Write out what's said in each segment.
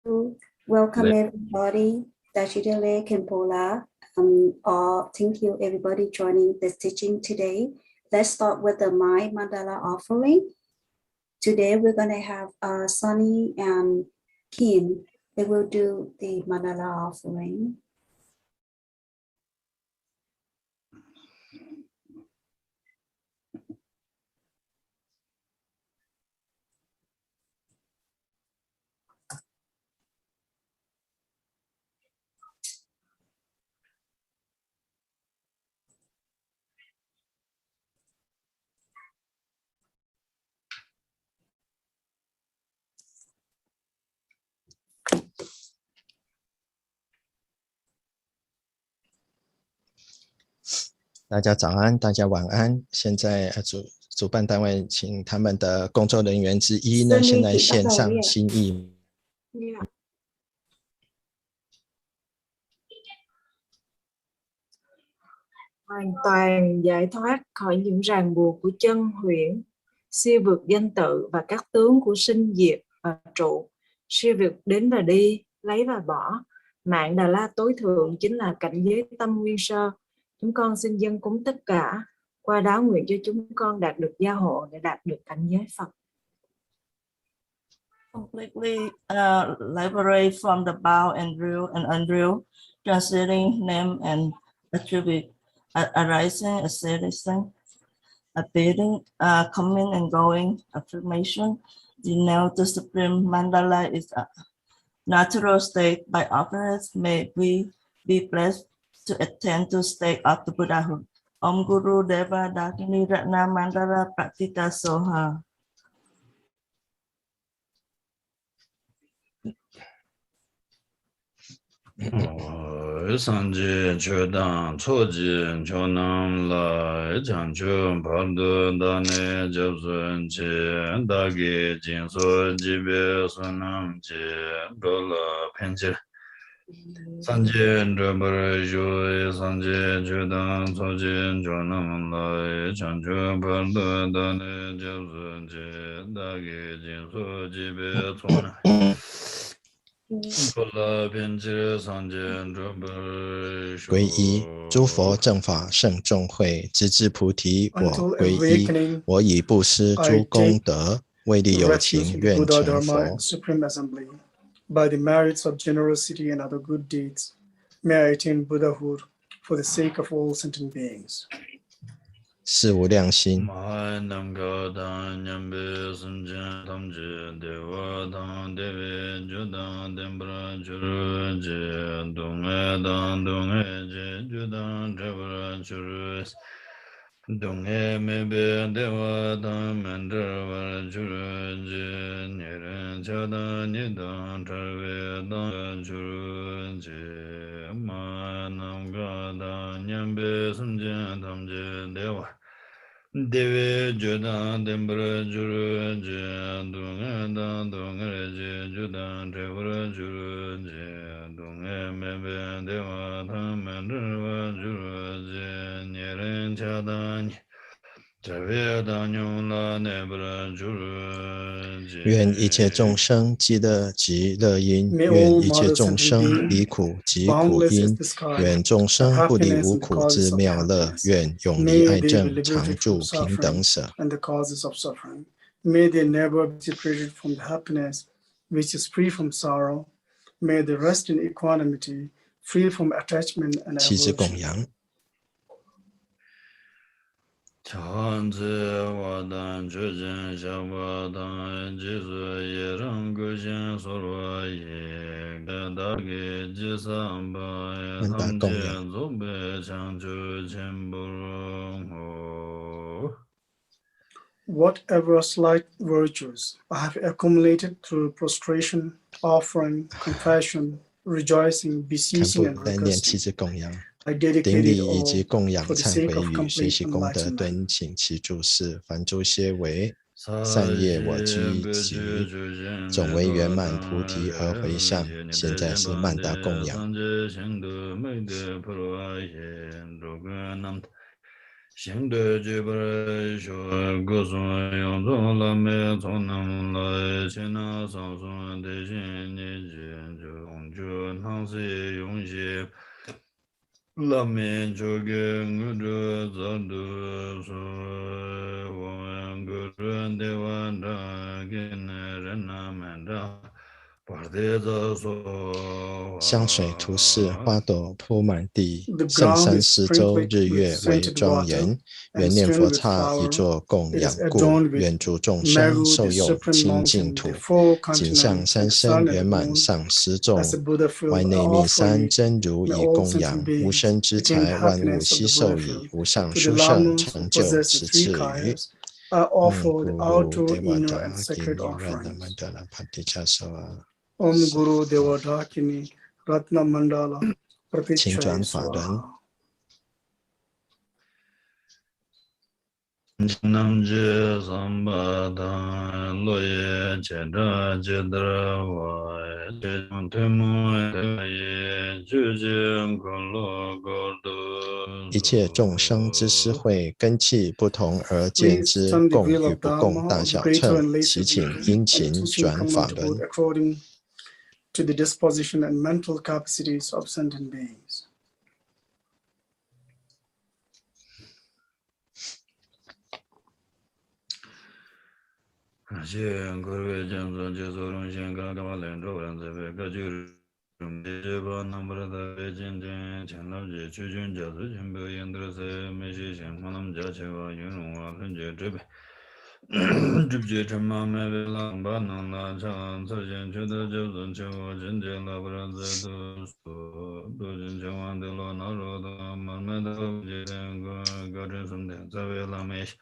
Welcome everybody. Dashidele Kempola. Thank you everybody joining this teaching today. Let's start with the My Mandala offering. Today we're going to have Sunny and Kim. They will do the Mandala offering. "大家早安，大家晚安。现在主办单位请他们的工作人员之一呢，现在献上心意。Hoàn toàn giải thoát khỏi những ràng buộc của chân huyễn, siêu vượt danh tự và các tướng của sinh diệt và trụ, siêu vượt đến và đi, lấy và bỏ. Mạng Đà La tối thượng chính là cảnh giới tâm nguyên sơ. Chúng con xin dâng cúng tất cả, qua đó nguyện cho chúng con đạt được gia hộ để đạt được cảnh giới Phật. Completely liberate from the bow and real and unreal, translating name and attribute, arising, ascending, appearing, coming and going, affirmation. Denote the supreme mandala is a natural state. By offerings may we be blessed to attain to state of the Buddhahood. Om Guru Deva Dakini Ratna Mandala Praktita Soha. Sanje Chodan Choji Chonam La Chanchu Pardu Dane Jabsun Che Dagi Jinso Jibe Sunam Che Dola Penchir Sanje Drabar Joy Sanje Chodan Choji Chonam La Chanchu Pardu Dane Jabsun Che Dagi Jinso Jibe Sunam皈依诸佛正法圣众会，直至菩提，我皈依。我以布施诸功德，为利有情，愿成佛。By the merits of generosity and other good deeds, may I attain Buddhahood for the sake of all sentient beings. 是无量心。Donghe mebe dewa dang mendra var churu je niren chada nidang charve dang churu je ma nam ga da nyambe sumje tamje dewa Deve juda dembra churu je donghe da donghe je juda trevra churu je donghe mebe dewa dang mendra var churu je niren chada愿一切众生积乐即乐因，愿一切众生离苦即苦因，愿众生不离无苦之妙乐，愿永离爱憎，常住平等舍。May they never be separated from the happiness which is free from sorrow. May they rest in equanimity, free from attachment and 七支供养。Chanze wadan chojen shabadan jisu yerang gushin sorwa ye gadage jisamba tamje zobe chanchu chemburung ho. Whatever slight virtues I have accumulated through prostration, offering, confession, rejoicing, beseeching, and requesting, I 顶 dedicate 礼 it 以及 all 供养 for the 忏 sake 悔 of 语学 complete 习功德 enlightenment. 敦请其注释，凡诸些为善业我积集，总为圆满菩提而回向。现在是曼达供养。行的觉不说各种用中了没从能来现那上son的心你见就汤水用些拉面就给我这早都说我个人的晚上给那人那们的香水涂饰，花朵铺满地，圣山四周，日月为庄严。愿念佛刹以作供养故，愿诸众生受用清净土。景象三身圆满上十众，怀内密三真如以供养，无生之财万物悉受矣，无上殊胜成就此次语。Om Guru Devadakini Ratna Mandala 请转法轮。nam je sambada loye chedra chedra wa chedra temu ye juje kolo godo 一切众生之思会根器不同而见之，共与不共大小乘，其请殷勤转法轮。To the disposition and mental capacities of sentient beings. Jubje Chama Mebe Lamba Nanda Chan Sarjan Chuda Jabzan Chewa Jinja Labra Zedu Dujin Chewan De Lo Naroda Marmeda Jiden Garin Sumden Zabe Lamesh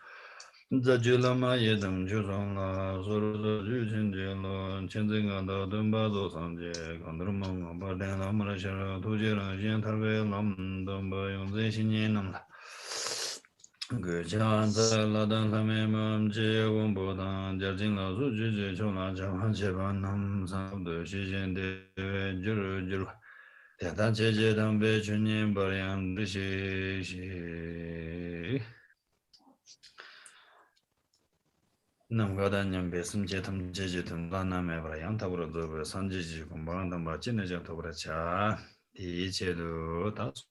Zajulama Yedam Chusong La Suruza Juchin Jelo Chinzinga Da Dumba Do Sanje Kandrumam Barden Lamra Shara Tujiran Shen Tarbe Lam Dumba Yonze Shinye Namla Gurjan Ladan Lamemam Jewum Bodan Jarjin La Suji Chola Javan Chevanam Sabdu Shijen De Juru Juru Tata Cheje Dambe Chunin Baryan Rishi Namgada Nyambe Simje Tam Jeje Tumgana Mebrayan Tabura Dobe Sanjiji Kumbandamba Chineja Tobra Cha Di Chedu Tatsu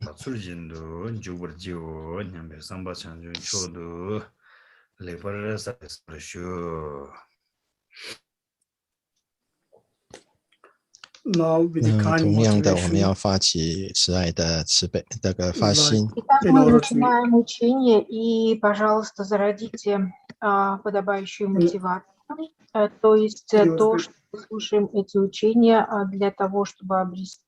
Tatsurjindu Juburjiu Nyambe Samba Chanjun Chodu Lepara Sarishu 同样的，我们要发起慈爱的慈悲这个发心。Итак, мы начинаем учение, и, пожалуйста, зародите подобающую мотивацию, то есть то, что мы слушаем эти учения для того, чтобы обрести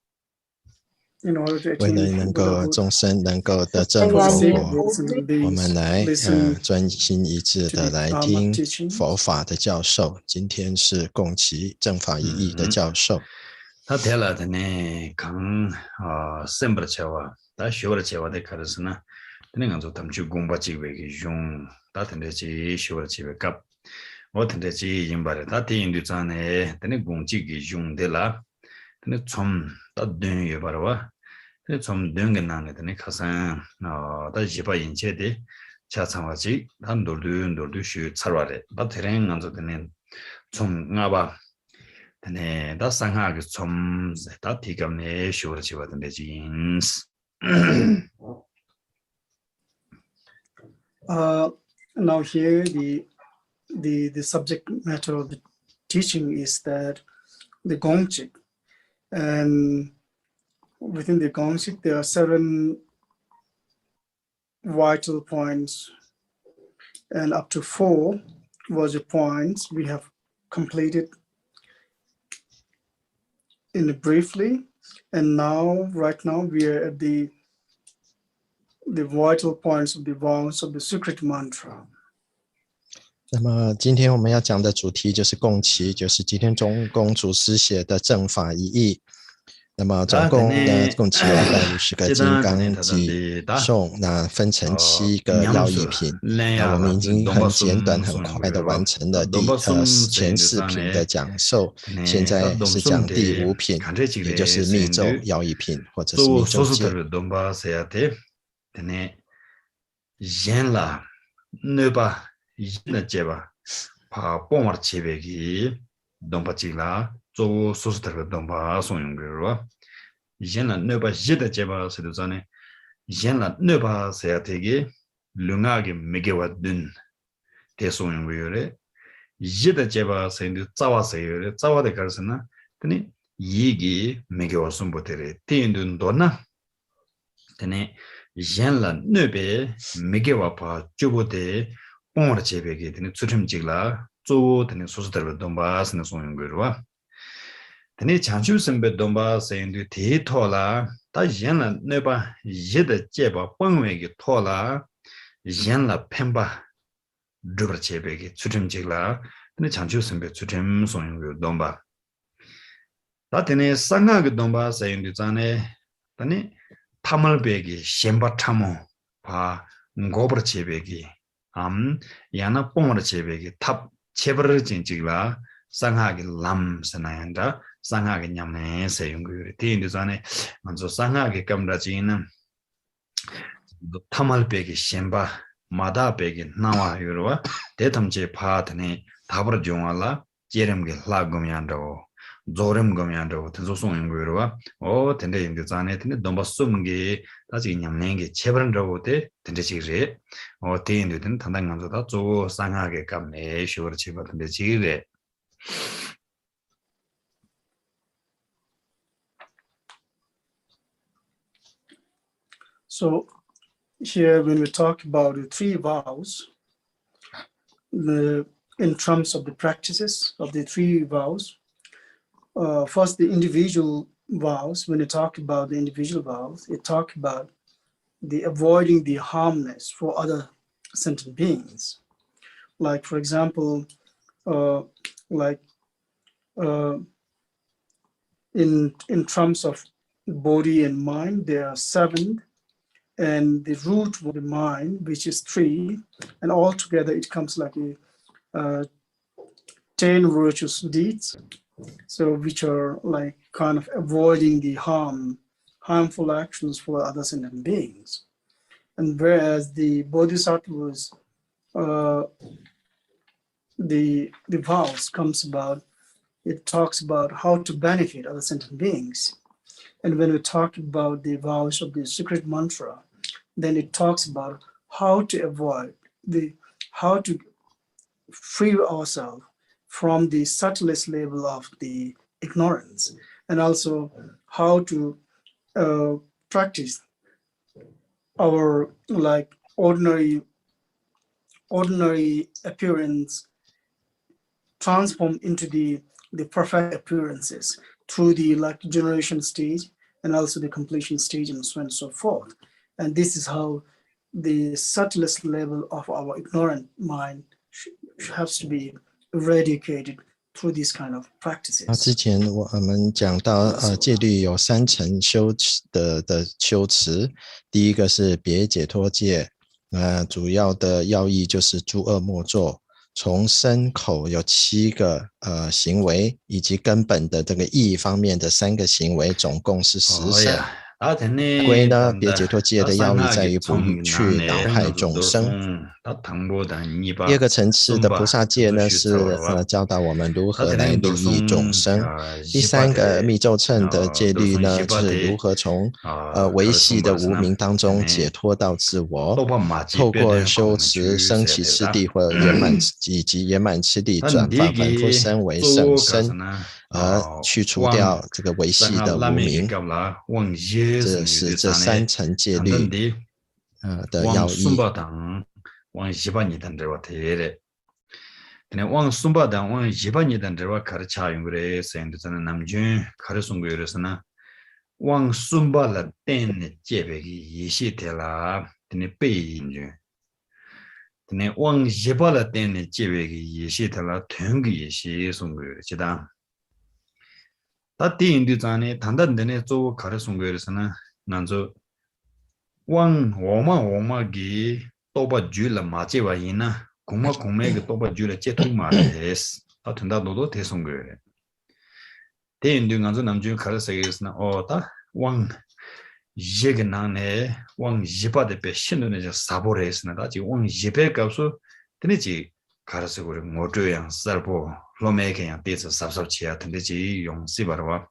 为了能够众生能够得证佛果，我们来专心一致的来听佛法的教授。今天是共齐正法一义的教授。他提了的呢，康生不了钱哇，他学不了钱哇的开始呢，那个就他们去公布机会给用，他听得起学了机会搞，我听得起已经把他听的讲呢，他那公机给用的啦，他那从他等于把哇。从两个男的那考上他一把引起的下场话题他努力去查出来他突然按照的呢从阿爸的呢他上下个从他提高呢学了起来的那件事 Now here the subject matter of the teaching is that the Gongchik, and within the Gongchik, there are 7 vital points, and up to 4 was the points we have completed in briefly, and right now, we are at the vital points of the Vowels of the secret mantra. 那么今天我们要讲的主题就是共齐，就是今天中公祖师写的正法一义。那么总共呢，共计250个金刚偈颂，那分成7个要义品。那我们已经很简短、很快的完成了前4品的讲授，现在是讲第5品，也就是密咒要义品，或者是密咒戒。 옌라 너바 이나 제바 파 뽕을 제베기 동바지라 조 소스터 동바 소용거로 옌라 너바 이다 제바 세도자네 옌라 너바 세야테기 룽아게 메게와든 대소용거요레 이다 제바 세인도 짜와세요레 짜와데 가르스나 근데 이게 메게와숨보테레 티인든 도나 근데 옌라 너베 메게와파 쭈보데 뽕을 제베게 되는 추림직라 조 되는 소스들 돈바스는 소용거로와 되는 장주 선배 돈바스인도 대토라 다 옌라 너바 예데 제바 뽕웨게 토라 옌라 펜바 드버 제베게 추림직라 되는 장주 선배 추림 소용거 돈바 다 되는 상하게 돈바스인도 자네 되는 타멀베기 셴바 타모 바 고버 제베기 야나 뽕을 제베기 탑 체버를 진직라 상하게 람스나얀다 상하게 냠네 세용그 티인도 전에 먼저 상하게 감라지는 타멀베기 셴바 마다베기 나와 요로와 대탐제 파드네 답을 종알라 제름게 라고미안도 조름 거면도 tenso송 거로와 텐데 인데 자네 텐데 dom바숨게 다지 냠내게 체버런도데 텐데 지그레 테인도든 단단감도다 조 상하게 감네 쇼르 체버던데 지그레 So here when we talk about the three vows, in terms of the practices of the three vows, first, the individual vows. When you talk about the individual vows, it talk about the avoiding the harmless for other sentient beings. Like, for example, in terms of body and mind, there are 7, and the root of the mind, which is 3, and altogether it comes like a 10 virtuous deeds. So which are like kind of avoiding the harmful actions for other sentient beings. And whereas the bodhisattvas, the vows comes about, it talks about how to benefit other sentient beings. And when we talk about the vows of the secret mantra, then it talks about how to avoid how to free ourselves from the subtlest level of the ignorance, and also how to practice our like ordinary appearance, transform into the perfect appearances through the like generation stage and also the completion stage, and so on and so forth. And this is how the subtlest level of our ignorant mind has to be eradicated through these kind of practices. 之前我们讲到戒律有3层的修持，第一个是别解脱戒，主要的要义就是诸恶莫作，从身口有7个行为，以及根本的这个意义方面的3个行为，总共是10省。归呢，别解脱戒的要义在于不去恼害众生。第二个层次的菩萨戒呢，是教导我们如何来利益众生。第3个密咒乘的戒律呢，是如何从维系的无明当中解脱到自我，透过修持生起次第或圆满以及圆满次第转反复身为圣身，而去除掉这个维系的无明。这是这3层戒律的要义。왕 숨바당 왕 지반이단 데와 가르쳐 용그레 센드는 남준 가르송 거여서나 왕 숨바라 땐 제베기 예시텔라 드네 베인주 드네 왕 지바라 땐 제베기 예시텔라 덩기 예시 송거여지다 다띠인디 자네 단단데네 조 가르송 거여서나 난조 왕 오마기 또바 줄라 마제와 이나 공마 공매가 또바 줄라 제통 말레스 아튼다도도 대송거래 대인들 간저 남주 가르세게스나 어다 왕 예근나네 왕 예바데 배 신도네 사보레스나다 지 왕 예배 값소 드네지 가르스 그래 모두양 살보 로메케양 데서 삽삽치야 드네지 용시바라와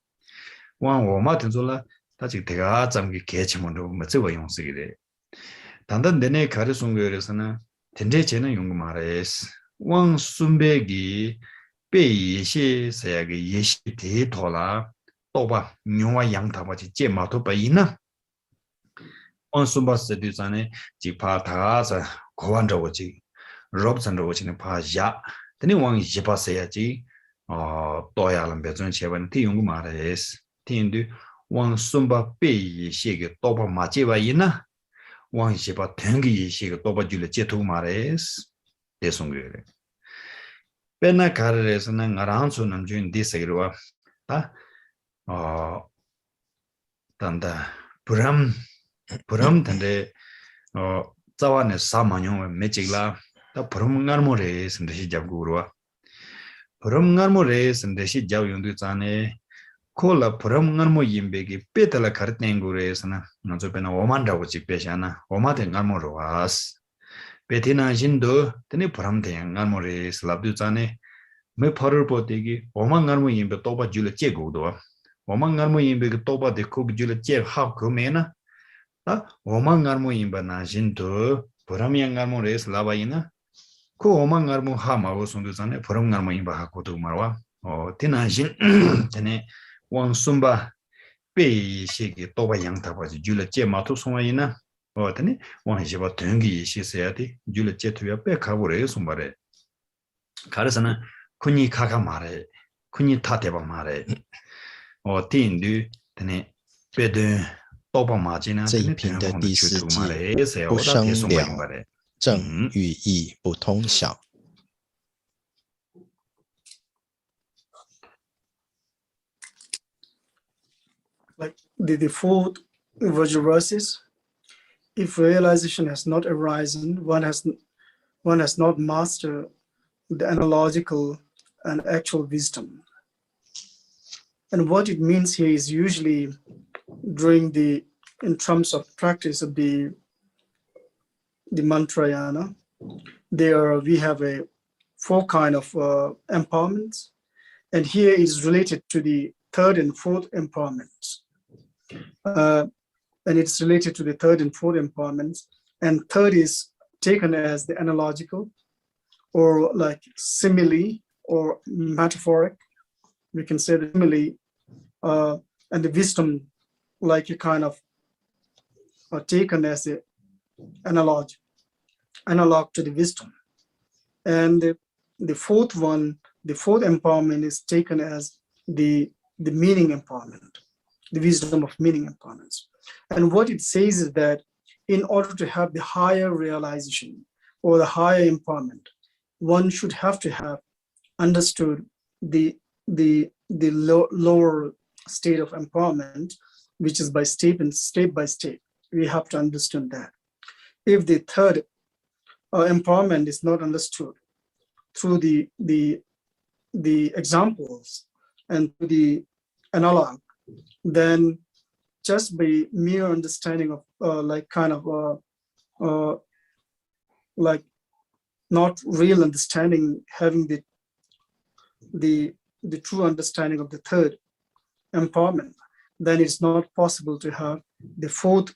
왕 오마든졸라 다지 대가 잠기 개체문도 뭐저거 용시기래 단단 내내 가르송 거에서는 텐제제는 용구 말레스 왕 순배기 베이시 세야기 예시 대토라 또바 뇽와 양타바지 제마도 바이나 왕 순바스디 전에 지파다서 고완저고지 롭선저고지는 파야 드니 왕 이바세야지 또야람 배전 제반 티용구 말레스 티인도 왕 순바 베이시게 또바 마지바이나 왕 이바 땡기 이시게 또바 줄에 제토 말레스 대송거래 베나 가르에서는 아랑수 남주인 디세기로와 다 단다 브람 단데 자와네 사마뇽 메직라 다 브럼가르모레 선대시 잡고로와 브럼가르모레 선대시 잡용도 자네 콜라 브럼가르모 임베기 베달라 카르땡고레스나 먼저 베나 오만다고 집배샤나 오마데 가르모로와스 베티나 신도 드니 브람데양 가르모레 슬랍도 자네 매 퍼를 보대기 오만가르모 임베 또바 줄에 제고도 오만가르모 임베 또바 데코 줄에 제 하고메나 다 오만가르모 임베 나신도 브람양가르모 레스 라바이나 그 오만가르모 하마고 손도자네 브람가르모 임베 하고도 말와 티나신 테네 왕숨바 베이시기 또바 양타바지 줄에 제 마토 송아이나 테네 왕시바 덩기 시세야디 줄에 제 투야 빼 가고래 숨바래 가르서는 군이 가가 말해 군이 타대바 말해 디인도 테네 베드 또바 마지나 这一篇的第4季不生了证喻义不通晓 Like the fourth virtual verses, if realization has not arisen, one has not mastered the analogical and actual wisdom. And what it means here is usually in terms of practice of the mantrayana, we have 4 kind of empowerments, and here is related to the 3rd and 4th empowerments. And it's related to the 3rd and 4th empowerments, and 3rd is taken as the analogical or like simile or metaphoric. We can say the simile and the wisdom like a kind of taken as the analog to the wisdom. And the 4th one, the 4th empowerment is taken as the meaning empowerment, the wisdom of meaning empowerments. And what it says is that in order to have the higher realization or the higher empowerment, one should have to have understood the lower state of empowerment, which is by step by step. We have to understand that. If the 3rd empowerment is not understood through the examples and the analog, then just by mere understanding of like not real understanding, having the true understanding of the 3rd empowerment, then it's not possible to have the 4th,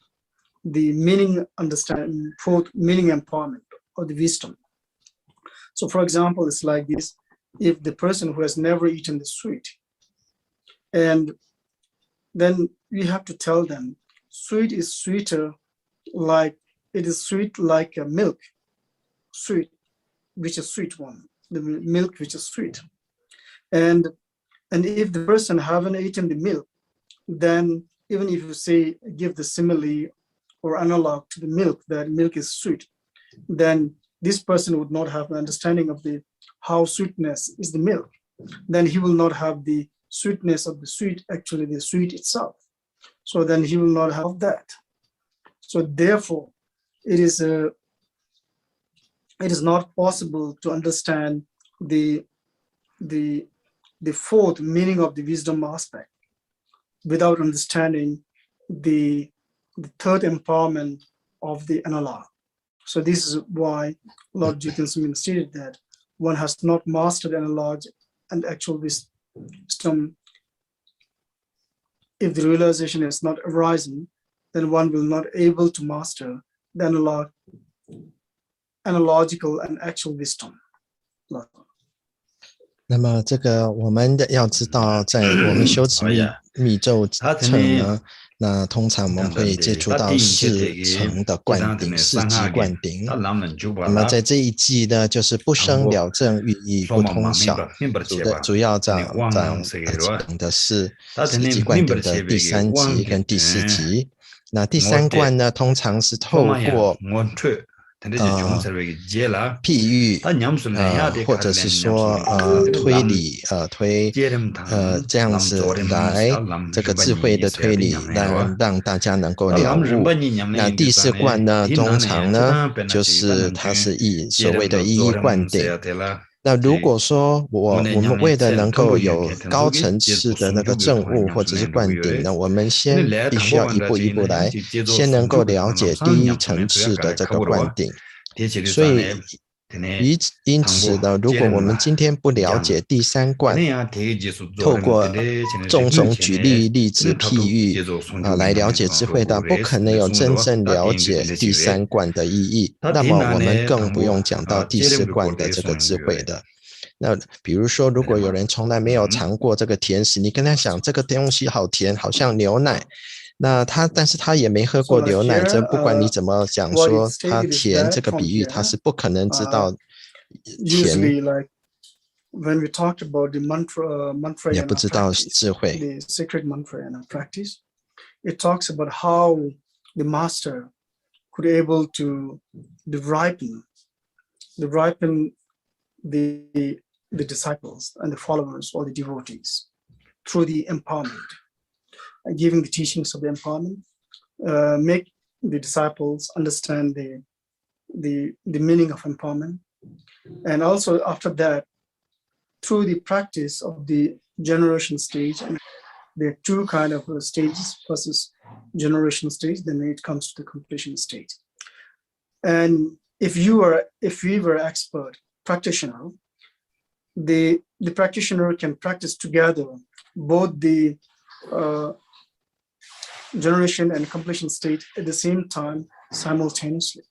the meaning understanding, 4th meaning empowerment or the wisdom. So for example, it's like this: if the person who has never eaten the sweet, and then we have to tell them sweet is sweeter, like it is sweet like a milk, sweet, which is sweet one, the milk which is sweet. And if the person haven't eaten the milk, then even if you say, give the simile or analog to the milk, that milk is sweet, then this person would not have an understanding of how sweetness is the milk. Then he will not have the sweetness of the sweet, actually the sweet itself. So then he will not have that. So therefore, it is not possible to understand the 4th meaning of the wisdom aspect without understanding the the third empowerment of the analog. So this is why Lord Jiten Sumin stated that one has not mastered analog and actual wisdom. If the realization is not arising, then one will not able to master the analogical and actual wisdom. 那么这个我们要知道，在我们修持密咒乘呢，那通常我们会接触到4层的灌顶，4级灌顶。那么在这一级呢，就是不生了证喻义不通晓，主要讲的是4级灌顶的第3级跟第4级。那第3灌呢，通常是透过譬喻或者是说推理这样子来这个智慧的推理让大家能够了悟。那第4灌呢，通常呢就是它是所谓的一意灌顶。那如果说我们为了能够有高层次的那个证悟或者是灌顶呢，我们先必须要一步一步来，先能够了解第1层次的这个灌顶。所以因此呢，如果我们今天不了解第3灌，透过种种举例子譬喻来了解智慧的，不可能有真正了解第3灌的意义。那么我们更不用讲到第4灌的这个智慧的。那比如说，如果有人从来没有尝过这个甜食，你跟他讲这个东西好甜，好像牛奶。那但是他也没喝过牛奶，这不管你怎么讲说他甜这个比喻，他是不可能知道甜，也不知道智慧。 The sacred mantra and practice, it talks about how the master could able to ripen the disciples and the followers or the devotees through the empowerment. Giving the teachings of the empowerment, make the disciples understand the meaning of empowerment, and also after that, through the practice of the generation stage, and there are 2 kind of stages. First is generation stage, then it comes to the completion stage. And if we were expert practitioner, the practitioner can practice together both the generation and completion state at the same time simultaneously.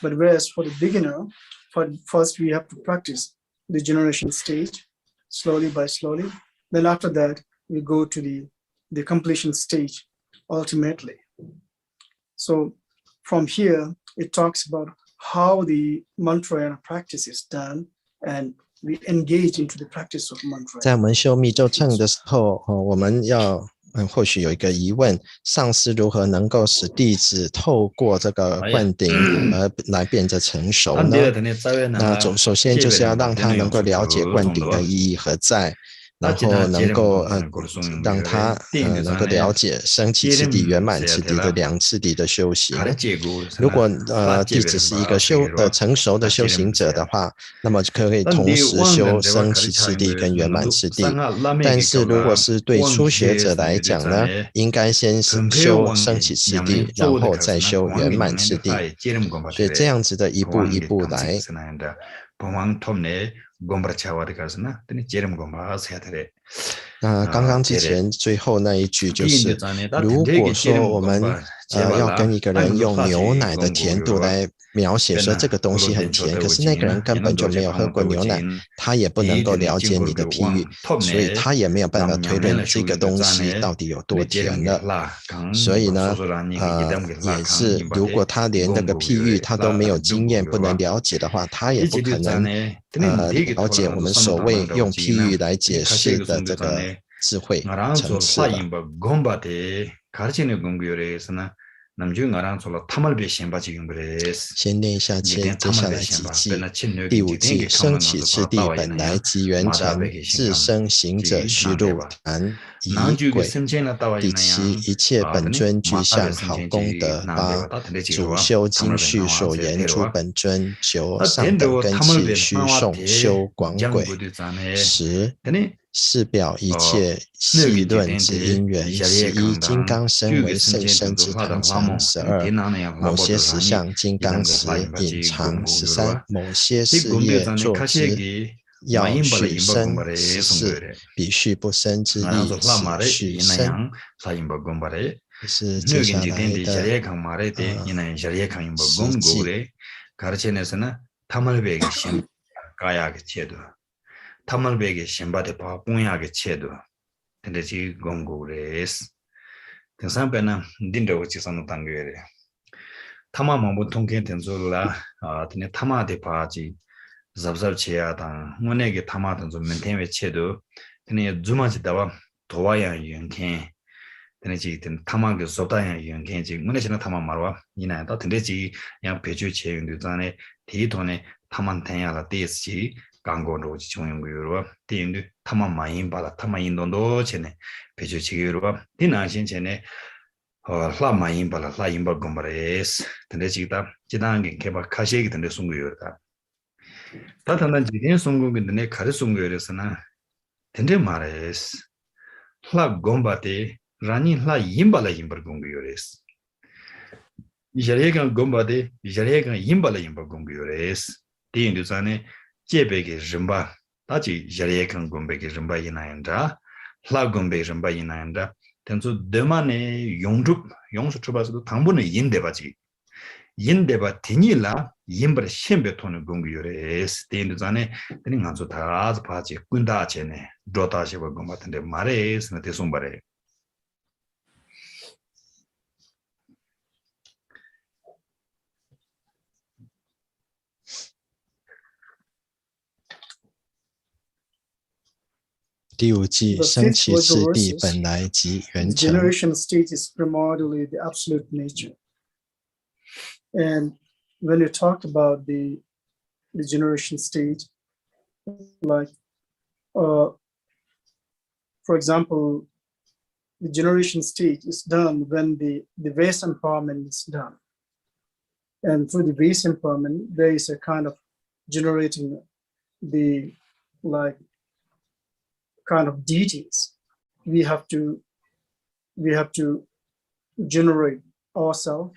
But whereas for the beginner, first we have to practice the generation stage slowly by slowly. Then after that, we go to the completion stage ultimately. So from here, it talks about how the mantra and practice is done, and we engage into the practice of mantra. 在我们修密咒乘的时候，我们要或许有一个疑问，上师如何能够使弟子透过这个灌顶而来变得成熟呢？那首先就是要让他能够了解灌顶的意义何在，然后能够让他能够了解生起次第圆满次第的2次第的修行。如果弟子是一个成熟的修行者的话，那么可以同时修生起次第跟圆满次第。但是如果是对初学者来讲呢，应该先修生起次第，然后再修圆满次第。所以这样子的一步一步来。那刚刚之前最后那一句就是，如果说我们要跟一个人用牛奶的甜度来描写说这个东西很甜，可是那个人根本就没有喝过牛奶，他也不能够了解你的譬喻，所以他也没有办法推论这个东西到底有多甜了。所以呢，也是如果他连那个譬喻他都没有经验，不能了解的话，他也不可能了解我们所谓用譬喻来解释的这个智慧层次了。先念一下接下来几记。第5记，生起次第本来即圆成，自生行者须入坛仪轨。第7，一切本尊具相好功德。8，主修经续所言诸本尊。9，上等根器需诵修广轨。10，是表一切细论之因缘，11金刚身为甚深之堂墙，12某些实相金刚石隐藏，13某些事业作之要续生，14彼续不生之意，此续生。是接下来的实际。타말베게 심바데 파 공야게 체도 근데지 공고레스 등산배는 딘데고 지선을 당겨야 타마만 보통 괜찮을라 드네 타마데 파지 잡잡치야다 뭐네게 타마든 좀 멘테메 체도 드네 주마지다와 도와야 연케 드네지 든 타마게 쏟아야 연케지 뭐네시나 타마 말와 이나다 드네지 양 배주 체용도 전에 대돈에 타만테야라 데스지 강고로 지용고요로 대인도 타만 많이 받아 타만 인도도 전에 배주치기로 디나신 전에 라 많이 받아 라 임바 공부레스 근데 지다 지단게 개발 가시기 된데 송고요다 다단단 지된 송고인데 가르 송고요에서나 된데 말레스 라 공바데 라니 라 임발라 임바 공고요레스 이자레가 공바데 이자레가 임발라 임바 공고요레스 대인도 전에 제베게 림바 다지 자리에kan gom베게 림바 이나인다 라 gom베 림바 이나인다 tenzu 데만에 용수 초바서도 당분은 인데바지 인데바 디니라 임버 셴베 토는 공기요레스 데인도자네 데닝 한조 다즈 파지 군다 제네 도다시버 gom바텐데 마레스 나테 송바레第五季生起次第本来即圆成。 Generation stage is primarily the absolute nature. And when you talk about the generation stage, like, for example, the generation stage is done when the base empowerment is done. And through the base empowerment, there is a kind of generating the, like, kind of deities. We have to generate ourselves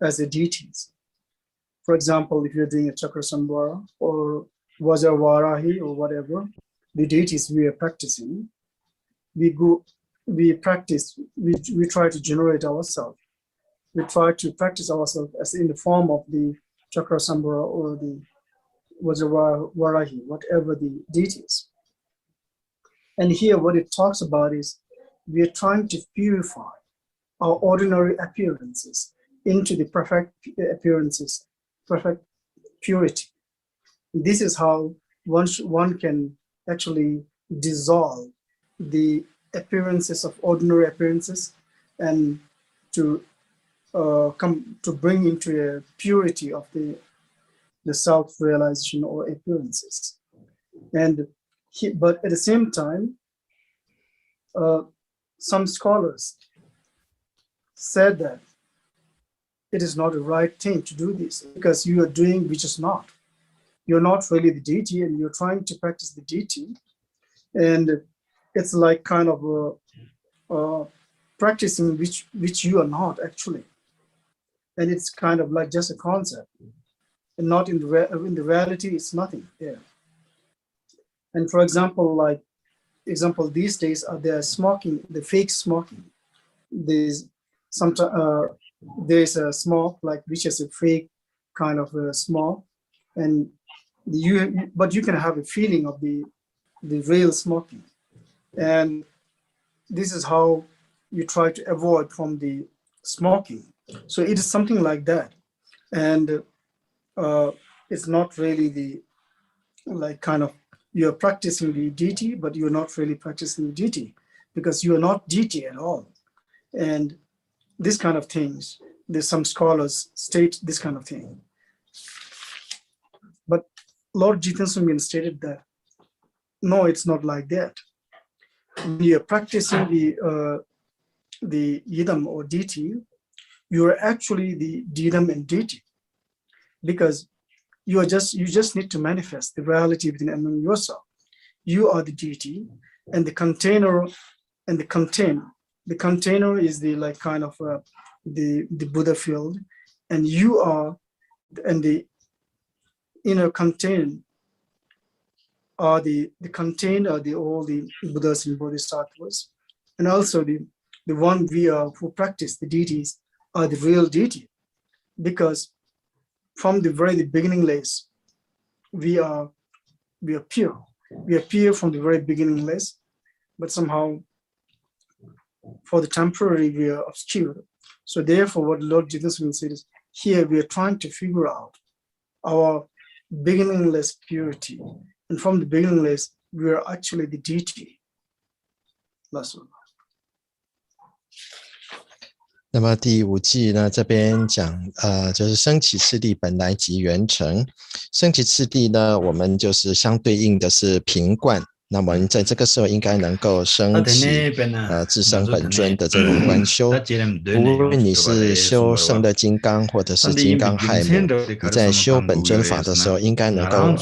as the deities. For example, if you're doing a chakra sambhara or vajravarahi or whatever, the deities we are practicing, we practice, we try to generate ourselves. We try to practice ourselves as in the form of the chakra sambhara or the vajravarahi, whatever the deities. And here what it talks about is we are trying to purify our ordinary appearances into the perfect appearances, perfect purity. This is how one can actually dissolve the appearances of ordinary appearances and to come to bring into a purity of the self-realization or appearances. And but at the same time, some scholars said that it is not the right thing to do this because you are doing which is not. You're not really the deity and you're trying to practice the deity. And it's like kind of practicing which you are not actually. And it's kind of like just a concept. And not in the reality, it's nothing there. And for example, these days they're smoking, the fake smoking. There's a smoke like which is a fake kind of a smoke, and but you can have a feeling of the real smoking, and this is how you try to avoid from the smoking. So it is something like that, and it's not really the like kind of. You're practicing the deity, but you're not really practicing the deity because you are not deity at all. And this kind of things, there's some scholars state this kind of thing. But Lord Jiten Sungin stated that, no, it's not like that. When you're practicing the yidam or deity, you're actually the yidam and deity because you just need to manifest the reality within and among yourself. you are the deity, and the container and the contain. The container is the like kind of the Buddha field, and you are, and the inner contain are the contained are the all the Buddhas and Bodhisattvas, and also the one we are who practice the deities are the real deity, because from the very beginningless we are pure. We appear from the very beginningless, but somehow for the temporary we are obscured. So therefore what Lord Jesus will say is, here we are trying to figure out our beginningless purity, and from the beginningless we are actually the deity. That's all. 那么第5季呢，这边讲就是生起次第本来即圆成。生起次第呢，我们就是相对应的是平观。那我们在这个时候应该能够升起自生本尊的这种观修。无论你是修圣的金刚或者是金刚亥母，你在修本尊法的时候，应该能够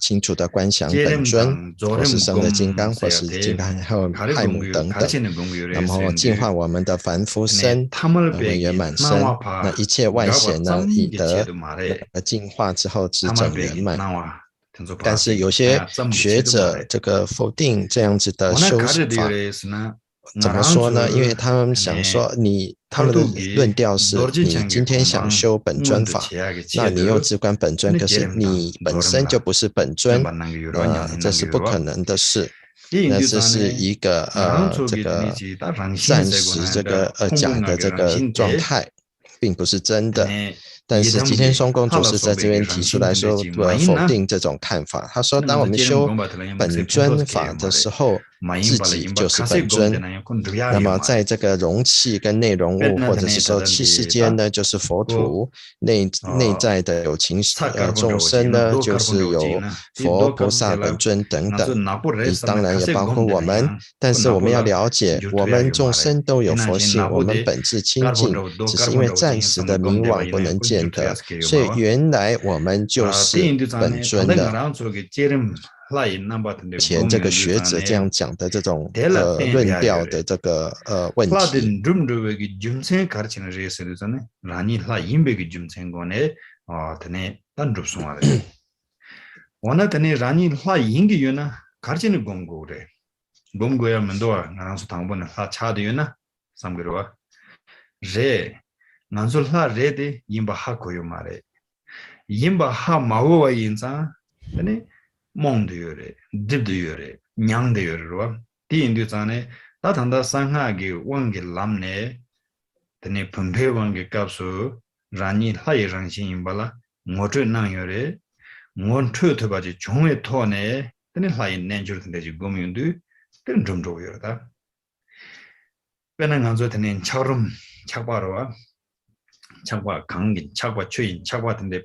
清楚的观想本尊，或是圣的金刚，或是金刚亥母等等。那么净化我们的凡夫身为圆满身，那一切外显呢，以得净化之后至整圆满。但是有些学者这个否定这样子的修法，怎么说呢？因为他们想说他们的论调是你今天想修本尊法，那你又只观本尊，可是你本身就不是本尊，这是不可能的事。那这是一个这个暂时这个假的这个状态，并不是真的。但是吉天松公主是在这边提出来说否定这种看法。他说，当我们修本尊法的时候，自己就是本尊。那么在这个容器跟内容物，或者是说器世间呢，就是佛土；内在的有情众生呢，就是有佛菩萨本尊等等。当然也包括我们，但是我们要了解，我们众生都有佛性，我们本质清净，只是因为暂时的迷惘不能见得，所以原来我们就是本尊的。前这个学者这样讲的这种论调的这个问题。nansul ha re de yimba ha koyo mare yimba ha mawo wa yinza tane mong de yore dib de yore nyang de yore ro ti indu zane ta thanda sangha ge wang ge lamne tane pumpe wang ge kapsu rani ha ye rang shin yimbala ngotre nang yore ngon thu thu ba ji jongwe to ne tane ha yin nen jur de ji gom yundu ten drum do yore da pena nganzo tane charum chakbaro chakwa 강긴 chakwa 추인 chakwa 같은데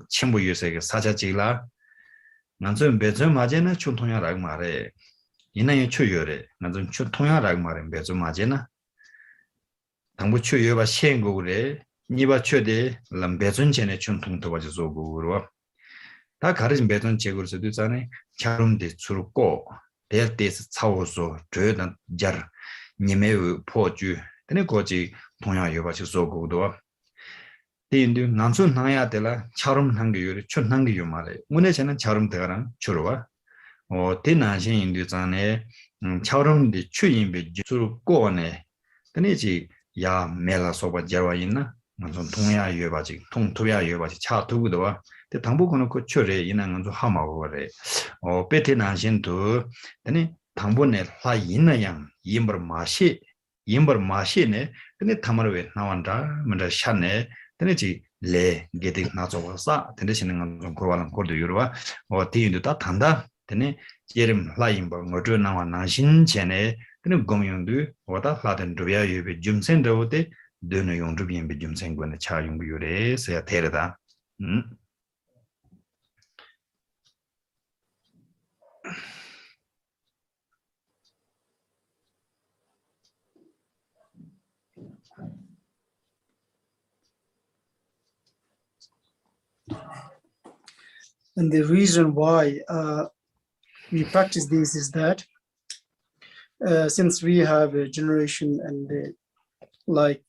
첨부 유세가 사자지라 난좀 배좀 맞이나 춘통야라고 말해 이나의 추요래 난좀 춘통야라고 말해 배좀 맞이나 당부 추요가 시행고 그래 니바 추대 람 배준 전에 춘통도 가지고 조고로 다 가르친 배준 제거로서도 있잖아요 차름대 주르고 대대에서 차오서 저던 jar 님의 포주 근데 거지 통야 여바지 조고도 인도 난순 나야 되라 처럼 한게 요리 춘 한게 요 말에 문에 저는 처럼 되가랑 주로와 대나신 인도 전에 처럼디 추인비 주로 꼬네 근데지 야 메라 소바 자와 있나 난순 통야 여바지 통토야 여바지 차 두고도와 대 당부고는 그 추래 이나는 좀 하마고 그래 베테나신도 근데 당분에 화 있는 양 임버 마시네 근데 담으로 왜 나온다 먼저 샤네 테네지 레 게딩 나조사 테네시는 좀 고발한 거도 유로와 티인도 다 단다 테네 예름 라임버 뭐저 나와 나신 전에 테네 공용도 와다 라든 도야 유비 줌센도데 드는 용도 비비 줌센고네 차용부 유레 세야 테르다 And the reason why we practice this is that since we have a generation and like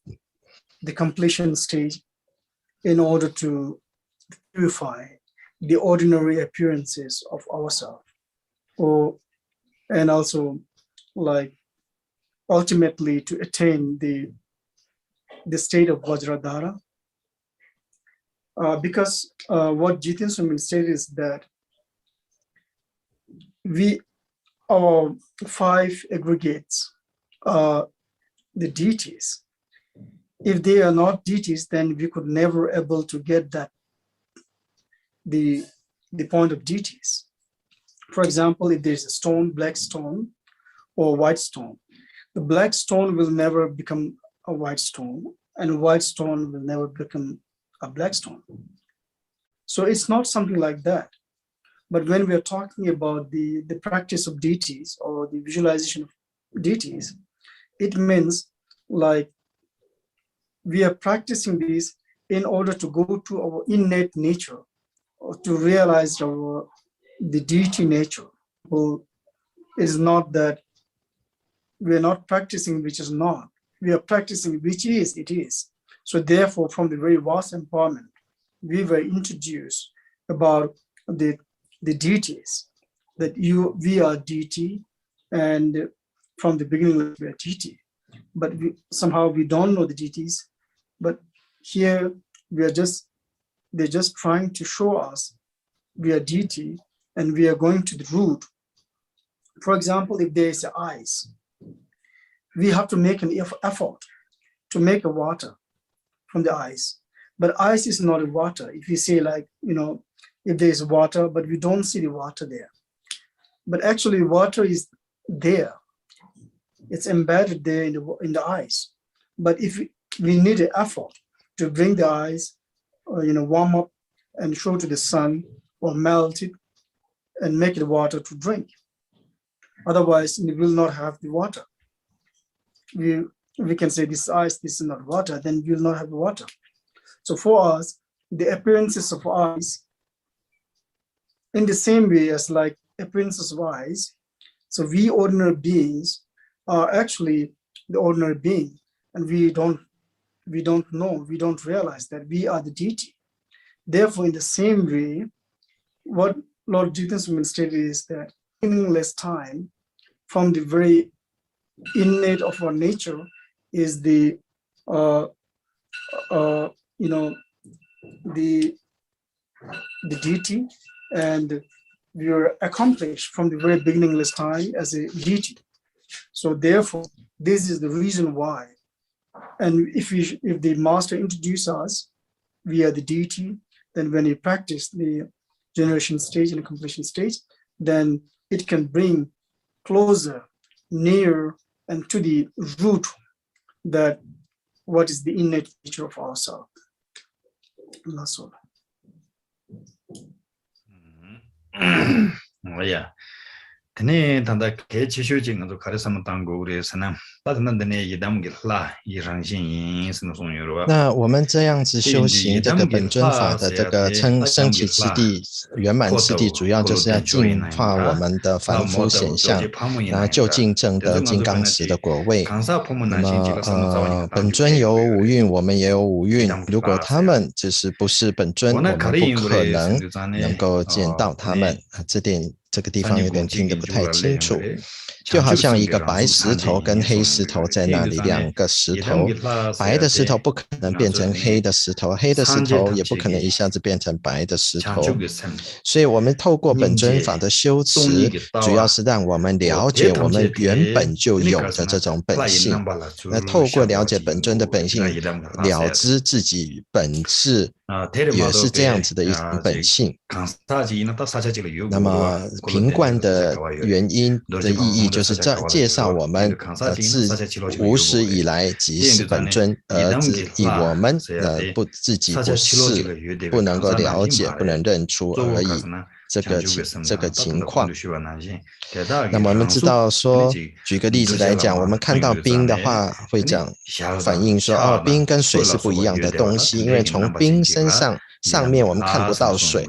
the completion stage, in order to purify the ordinary appearances of ourselves, and also like ultimately to attain the state of Vajradhara. Because what Jiten Swami stated is that our 5 aggregates are the deities. If they are not deities, then we could never able to get that the point of deities. For example, if there's a stone, black stone or white stone, the black stone will never become a white stone, and a white stone will never become a black stone. So it's not something like that. But when we are talking about the practice of deities or the visualization of deities, it means like we are practicing this in order to go to our innate nature or to realize the deity nature. Well, it's not that we are not practicing which is not. We are practicing which is, it is. So therefore, from the very vast empowerment, we were introduced about the deities, that we are deity, and from the beginning we are deity. But somehow we don't know the deities. But here they're just trying to show us we are deity and we are going to the root. For example, if there is ice, we have to make an effort to make a water from the ice. But ice is not a water. If you say like, if there is water, but we don't see the water there. But actually water is there. It's embedded there in the ice. But if we need an effort to bring the ice, warm up and show to the sun or melt it and make it water to drink. Otherwise, we will not have the water. We can say this ice, this is not water, then we will not have water. So for us, the appearances of ice, in the same way as like appearances of ice, so we ordinary beings are actually the ordinary being, and we don't know, we don't realize that we are the deity. Therefore, in the same way, what Lord Jiten Swami stated is that meaningless time, from the very innate of our nature, is the deity, and we are accomplished from the very beginningless time as a deity. So therefore, this is the reason why. And if the master introduces us, we are the deity, then when we practice the generation stage and completion stage, then it can bring closer, near, and to the root, that what is the innate nature of ourselves. That's all. Yeah. Tene tanda ke chishu jing do karisama tango re sana padana dene yidam gila yirang xin yin sino song yorwa. 那我们这样子修行这个本尊法的这个升起次第圆满次第，主要就是要净化我们的凡夫显相，然后就近正得金刚石的果位。那么本尊有五蕴，我们也有五蕴，如果他们就是不是本尊，我们不可能够见到他们。这个地方有点听得不太清楚，就好像一个白石头跟黑石头在那里，两个石头，白的石头不可能变成黑的石头，黑的石头也不可能一下子变成白的石头。所以我们透过本尊法的修持，主要是让我们了解我们原本就有的这种本性，那透过了解本尊的本性，了知自己本质也是这样子的一种本性。那么平观的原因的意义，就是介绍我们自无始以来即是本尊，而以我们自己不是，不能够了解，不能认出而已。这个情况。那么我们知道说，举个例子来讲，我们看到冰的话，会反映说，冰跟水是不一样的东西，因为从冰身上面我们看不到水，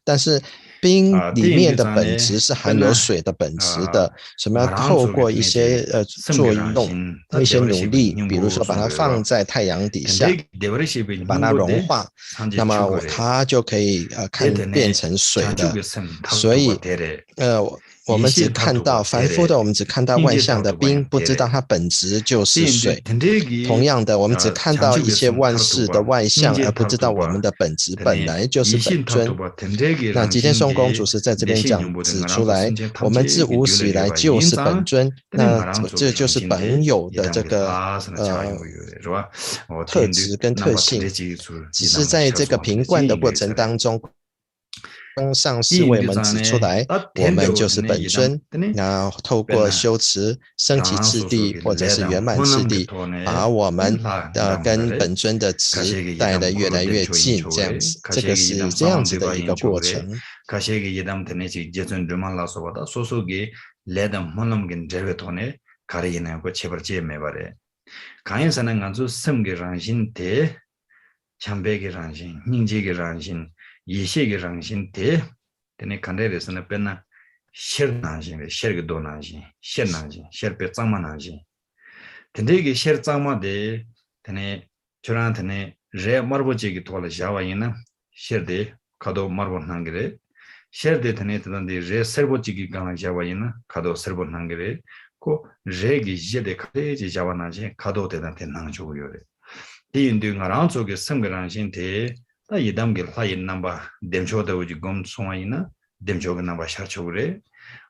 但是冰里面的本质是含有水的本质的，什么要透过一些作用、一些努力，比如说把它放在太阳底下，把它融化，那么它就可以变成水的。所以我们只看到凡夫的，我们只看到外相的冰，不知道它本质就是水。同样的，我们只看到一切万事的外相，而不知道我们的本质本来就是本尊。那吉天颂公主是在这边指出来，我们自无始以来就是本尊，那这就是本有的这个特质跟特性，只是在这个平灌的过程当中，上师为我们指出来，我们就是本尊，然后透过修持升起次第或者是圆满次第，把我们跟本尊的值带得越来越近，这样子，这个是这样子的一个过程。예시게 장신 대 되네 칸데르스나 벤나 셔난신 셔르도 난신 셔난신 셔르페 짱마 난신 근데게 셔 짱마데 되네 저란테네 레 마르보지기 토라 자와이나 셔데 카도 마르보 난게레 셔데 되네 되는데 레 서보지기 강아 자와이나 카도 서보 난게레 고 레기 제데 카데지 자와나지 카도 되는데 난조요레 디인딩아랑 쪽에 성거란신 대 다 이담게 화인 넘버 뎀초다 우지 검 송아이나 뎀초가 넘버 샤초그레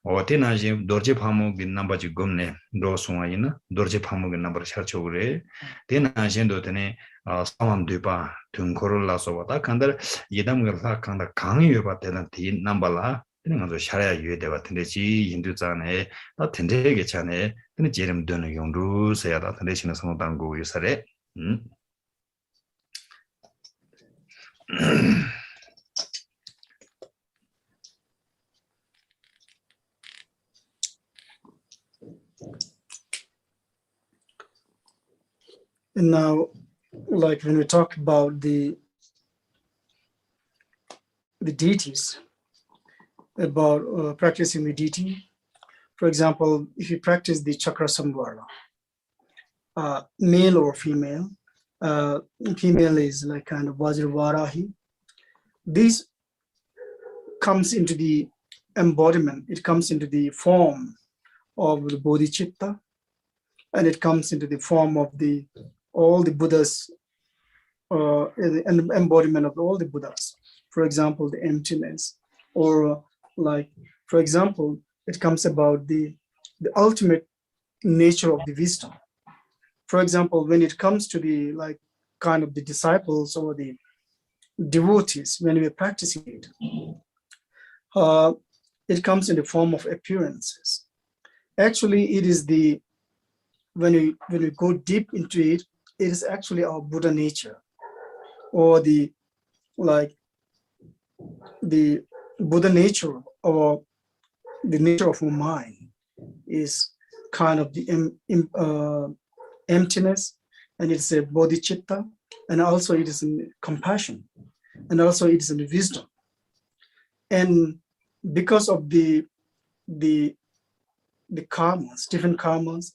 어테나지 도르제 파모기 넘버지 검네 로 송아이나 도르제 파모기 넘버 샤초그레 데나신도 되네 사만드바 둥코를라서보다 간다 이담게 화 간다 강이 요바테는 디 넘버라 되는 거 샤야 유에데 같은데 지 인도자네 다 텐데게 차네 되는 제름 되는 용도 세야다 텐데 신의 성당고 유사래 And now, like when we talk about the deities, about practicing the deity, for example, if you practice the chakra samvara, male or female, female is like kind of Vajravarahi. This comes into the embodiment, it comes into the form of the bodhicitta, and it comes into the form of all the Buddhas, and embodiment of all the Buddhas. For example, the emptiness, or like, for example, it comes about the ultimate nature of the wisdom. For example, when it comes to the like kind of the disciples or the devotees, when we're practicing it, it comes in the form of appearances. Actually, it is when we go deep into it, it is actually our Buddha nature, or the Buddha nature, or the nature of our mind is kind of the emptiness, and it's a bodhicitta, and also it is in compassion, and also it is in wisdom. And because of the karmas, different karmas,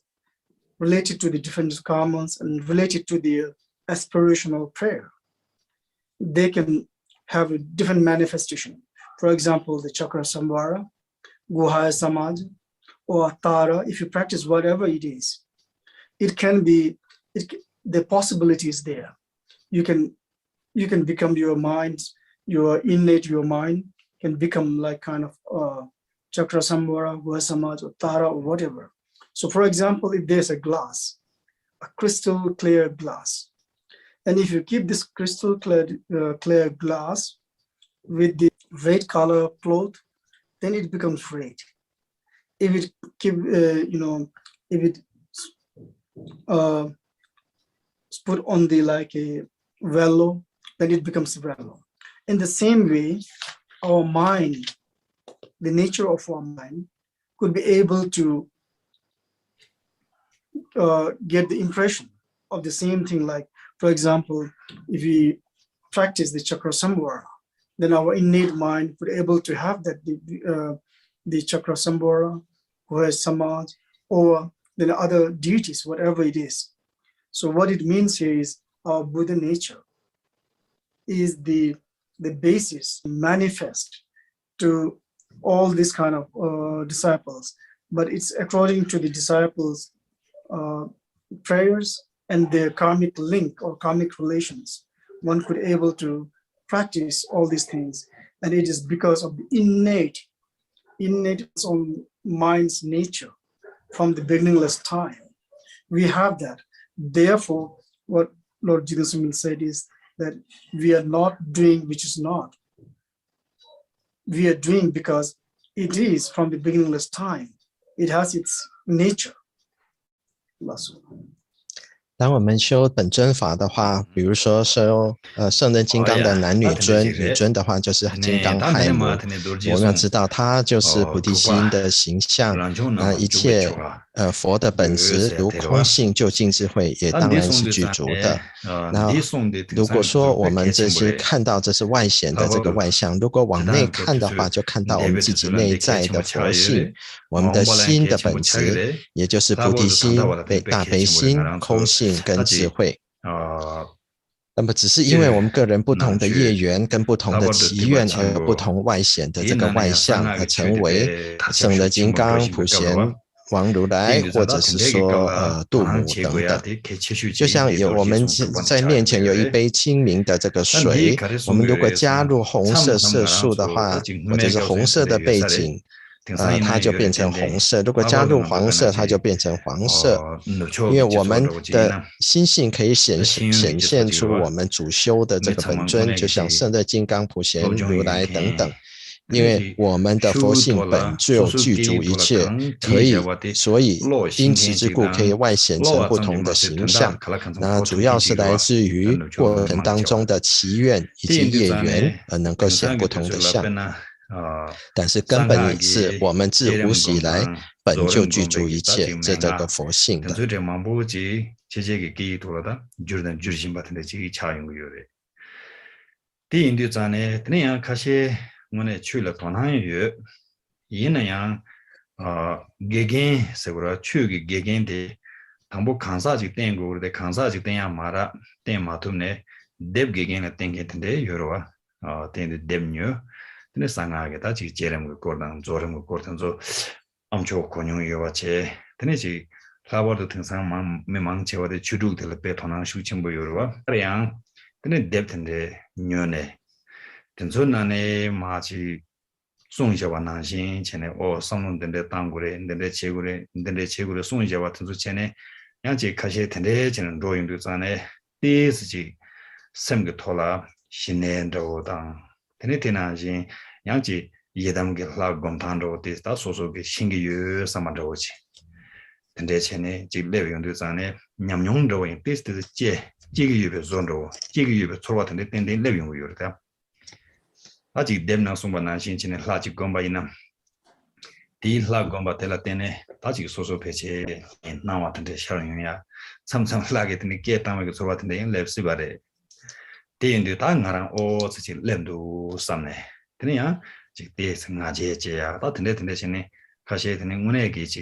related to the different karmas and related to the aspirational prayer, they can have a different manifestation. For example, the chakra samvara, guhaya samaj, or tara, if you practice whatever it is, it can be, the possibility is there. You can become your mind, your innate, your mind can become like kind of chakra samvara, guhaya samaj, or tara, or whatever. So for example, if there's a glass, a crystal clear glass, and if you keep this crystal clear glass with the red color cloth, then it becomes red. If it keep, if it put on the like a velo, then it becomes velo. In the same way, our mind, the nature of our mind, could be able to get the impression of the same thing. Like, for example, if we practice the chakra samvara, then our innate mind would be able to have that the chakra sambhara, who has samaj, or then other deities, whatever it is. So what it means here is our Buddha nature is the basis, manifest to all these kind of disciples, but it's according to the disciples' prayers and their karmic link or karmic relations. One could able to practice all these things, and it is because of the innate own mind's nature from the beginningless time. We have that. Therefore, what Lord Jidaswami said is that we are not doing which is not. We are doing because it is from the beginningless time. It has its nature. 当我们修本尊法的话，比如说修圣人金刚的男女尊，女尊的话就是金刚亥母，我们要知道它就是菩提心的形象，一切佛的本质如空性究竟智慧也当然是具足的。那如果说我们这些看到这是外显的这个外相，如果往内看的话，就看到我们自己内在的佛性，我们的心的本质，也就是菩提心、大悲心、空性跟智慧。那么只是因为我们个人不同的业缘跟不同的祈愿而有不同外显的这个外相，而成为圣的金刚、普贤王如来，或者是说度母等等。就像我们在面前有一杯清明的这个水，我们如果加入红色色素的话，或者是红色的背景，它就变成红色，如果加入黄色它就变成黄色，因为我们的心性可以显现出我们主修的这个本尊，就像圣的金刚、普贤如来等等，因为我们的佛性本就具足一切，所以因此之故可以外显成不同的形象，那主要是来自于过程当中的祈愿以及业缘而能够显不同的相，但是根本是我们自古以来本就具足一切，这个佛性的。我去了东南亚，伊那样给根是不是去个给根的，他不看啥就点过的，看啥就点样马拉点马图呢，得给根了点给点的有了点的点牛，那三个他就接了个过程，做了个过程做，俺就可能有些，那是他我都听上没忙起我的去住的了，别东南修清不有了，这样那点的牛呢？等于那呢，马去送一下吧，男性前呢，上龙等的当过来，等的切过来，等的切过来送一下吧，等于前呢，杨姐开始等的前呢，罗用的啥呢？第一次去生个拖拉，新年着当，等的天男性，杨姐也他们给拉工厂着的，他说给新个月上班着去，等的前呢，就来用的啥呢？娘用着用，第是这个月别做着，这个月别错了，等的等来用有的。阿只点能送把男性前呢，拉起公把伊呢，第一拉公把得了点呢，他只说说陪切，那我等的小人呀，常常拉给等的给单位个说话等的，因来是吧的，第一对他人自己练都上呢，等的呀，这第是俺姐呀，他等的前呢，开始等的我那个是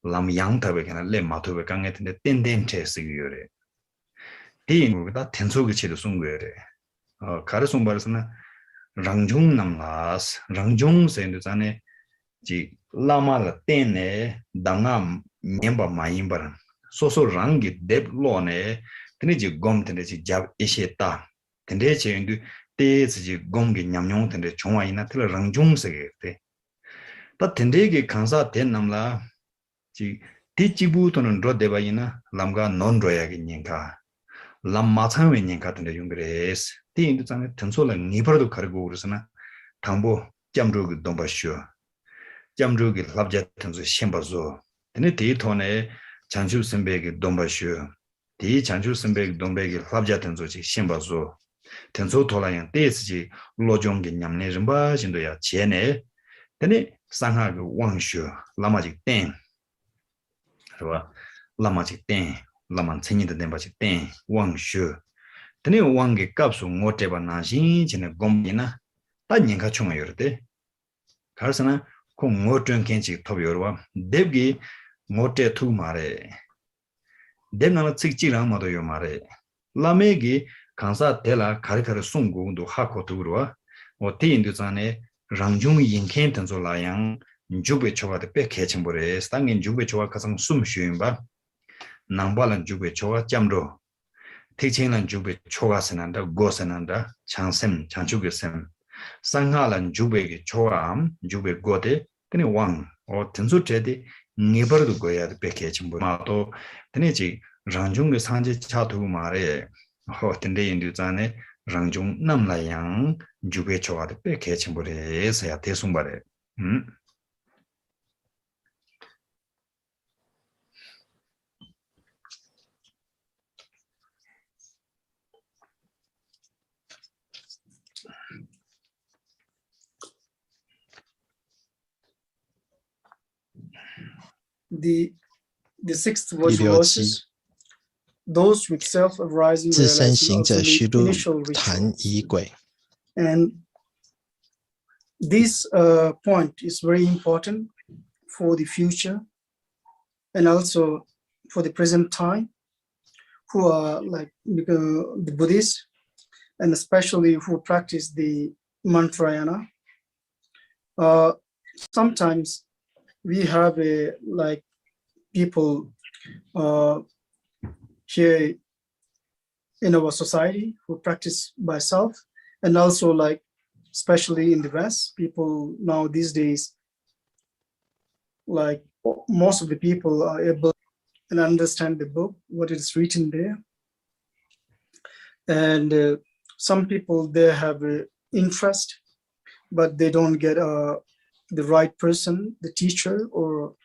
làm yang特别跟他练嘛特别刚才等的点点车是有的，第一个他天出个车都送过的，开始送过来是呢。랑중 남라스 랑중 센도자네 지 라마라 텐네 당암 멤버 마임바란 소소 랑기 뎁로네 테네지 곰텐데지 잡 이셰타 텐데지 인도 테지 곰게 냠뇽 텐데 종와이나 틀 랑중 세게테 다 텐데게 간사 된 남라 지 티치부토는 로데바이나 람가 논로야게 닌가 람마창웨 닌가 텐데 용그레스第一张腾出了尼泊尔的卡古的是呢，唐波江州的东巴学，江州的拉家腾出先把做，那第一套呢，长秋生白的东巴学，第一长秋生白的东北的拉家腾出去先把做，腾出拖了样，第一次去罗江的娘呢人吧，现在要钱呢，但呢上海的王学，那么就等，是吧？那么就等，那么成年的人吧就等王学。等于王给告诉我这把男性现在公平呢， 다 닌가 총아 요르데 가르스나 고 모트ön 켄치 톱 요르와 뎁기 모테 투 마레 뎁나나 칙지랑 마도 요 마레 라메기 간사 텔라 카르카르 송고도 하코 두르와 오티인도 전에 랑중 인켄 텐솔라양 주베 초가데 베케침보레 스당인 주베 초가 가상 숨쉬임바 남발은 주베 초가 잠로 태칭은 주베 초가스난다 고스난다 창셈 창주게셈 상하란 주베기 초암 주베 고데 그니 왕 텐소체데 니버도 고야데 베케침보 마도 드네지 랑중의 산지 차두 말에 호텐데 인도자네 랑중 남라양 주베 초가데 베케침보레서야 대송바레 The sixth verse is those with self-arising 自生行 realization 者 also 须 need 入 initial 壇 rituals. 儀軌 And this point is very important for the future and also for the present time, who are like the Buddhists, and especially who practice the mantrayana. Sometimes we have like people here in our society who practice by self, and also like especially in the West, people now these days, like most of the people are able and understand the book, what is written there. And some people, they have an interest, but they don't get the right person, the teacher or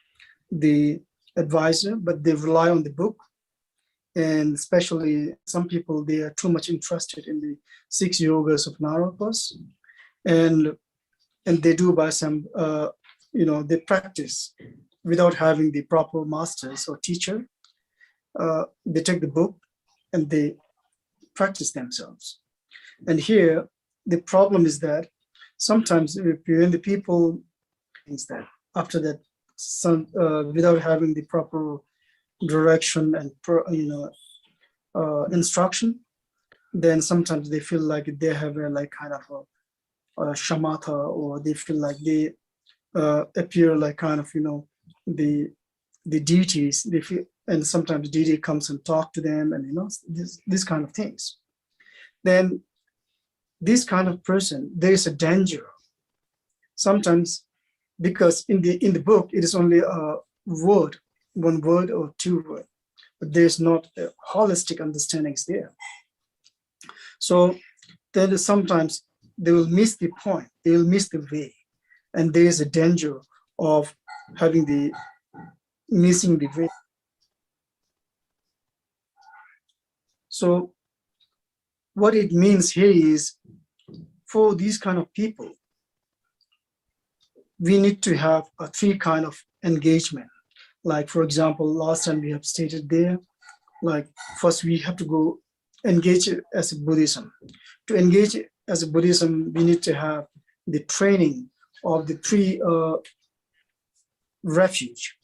the advisor, but they rely on the book. And especially some people, they are too much interested in the 6 yogas of Naropas, and they do by some, they practice without having the proper masters or teacher. They take the book and they practice themselves. And here, the problem is that sometimes when the people thinks that after that, without having the proper direction and instruction, then sometimes they feel like they have a like kind of a shamatha, or they feel like they appear like kind of the deities. They feel, and sometimes the deity comes and talk to them, and this kind of things. Then this kind of person, there is a danger sometimes, because in the book it is only a word, 1 word or 2 words, but there's not a holistic understandings there. So then sometimes they will miss the point, they will miss the way, and there is a danger of missing the way. So what it means here is, for these kind of people, we need to have a 3 kind of engagement. Like, for example, last time we have stated there, like first we have to go engage as a Buddhism. To engage as a Buddhism, we need to have the training of the 3 refuge.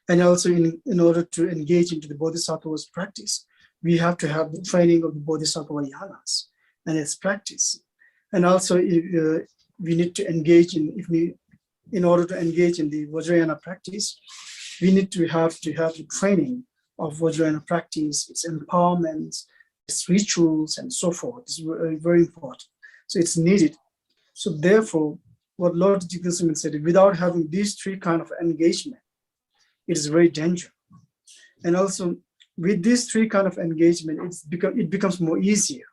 And also in order to engage into the Bodhisattva's practice, we have to have the training of the Bodhisattva yanas and its practice. And also we need to engage in order to engage in the Vajrayana practice, we need to have the training of Vajrayana practice, its empowerments, its rituals, and so forth. It's very, very important. So it's needed. So therefore, what Lord Jigdasimhan said, without having these 3 kind of engagement, it is very dangerous. And also with these 3 kind of engagement, it becomes more easier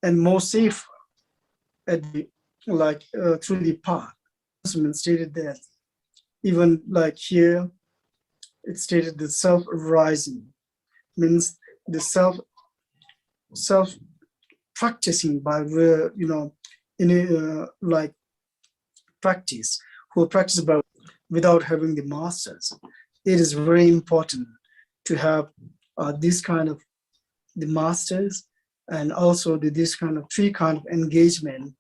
and more safer through the path. Stated that even like here, it stated the self-arising means the self practicing by like practice, who practice without having the masters. It is very important to have this kind of the masters, and also this kind of 3 kind of engagement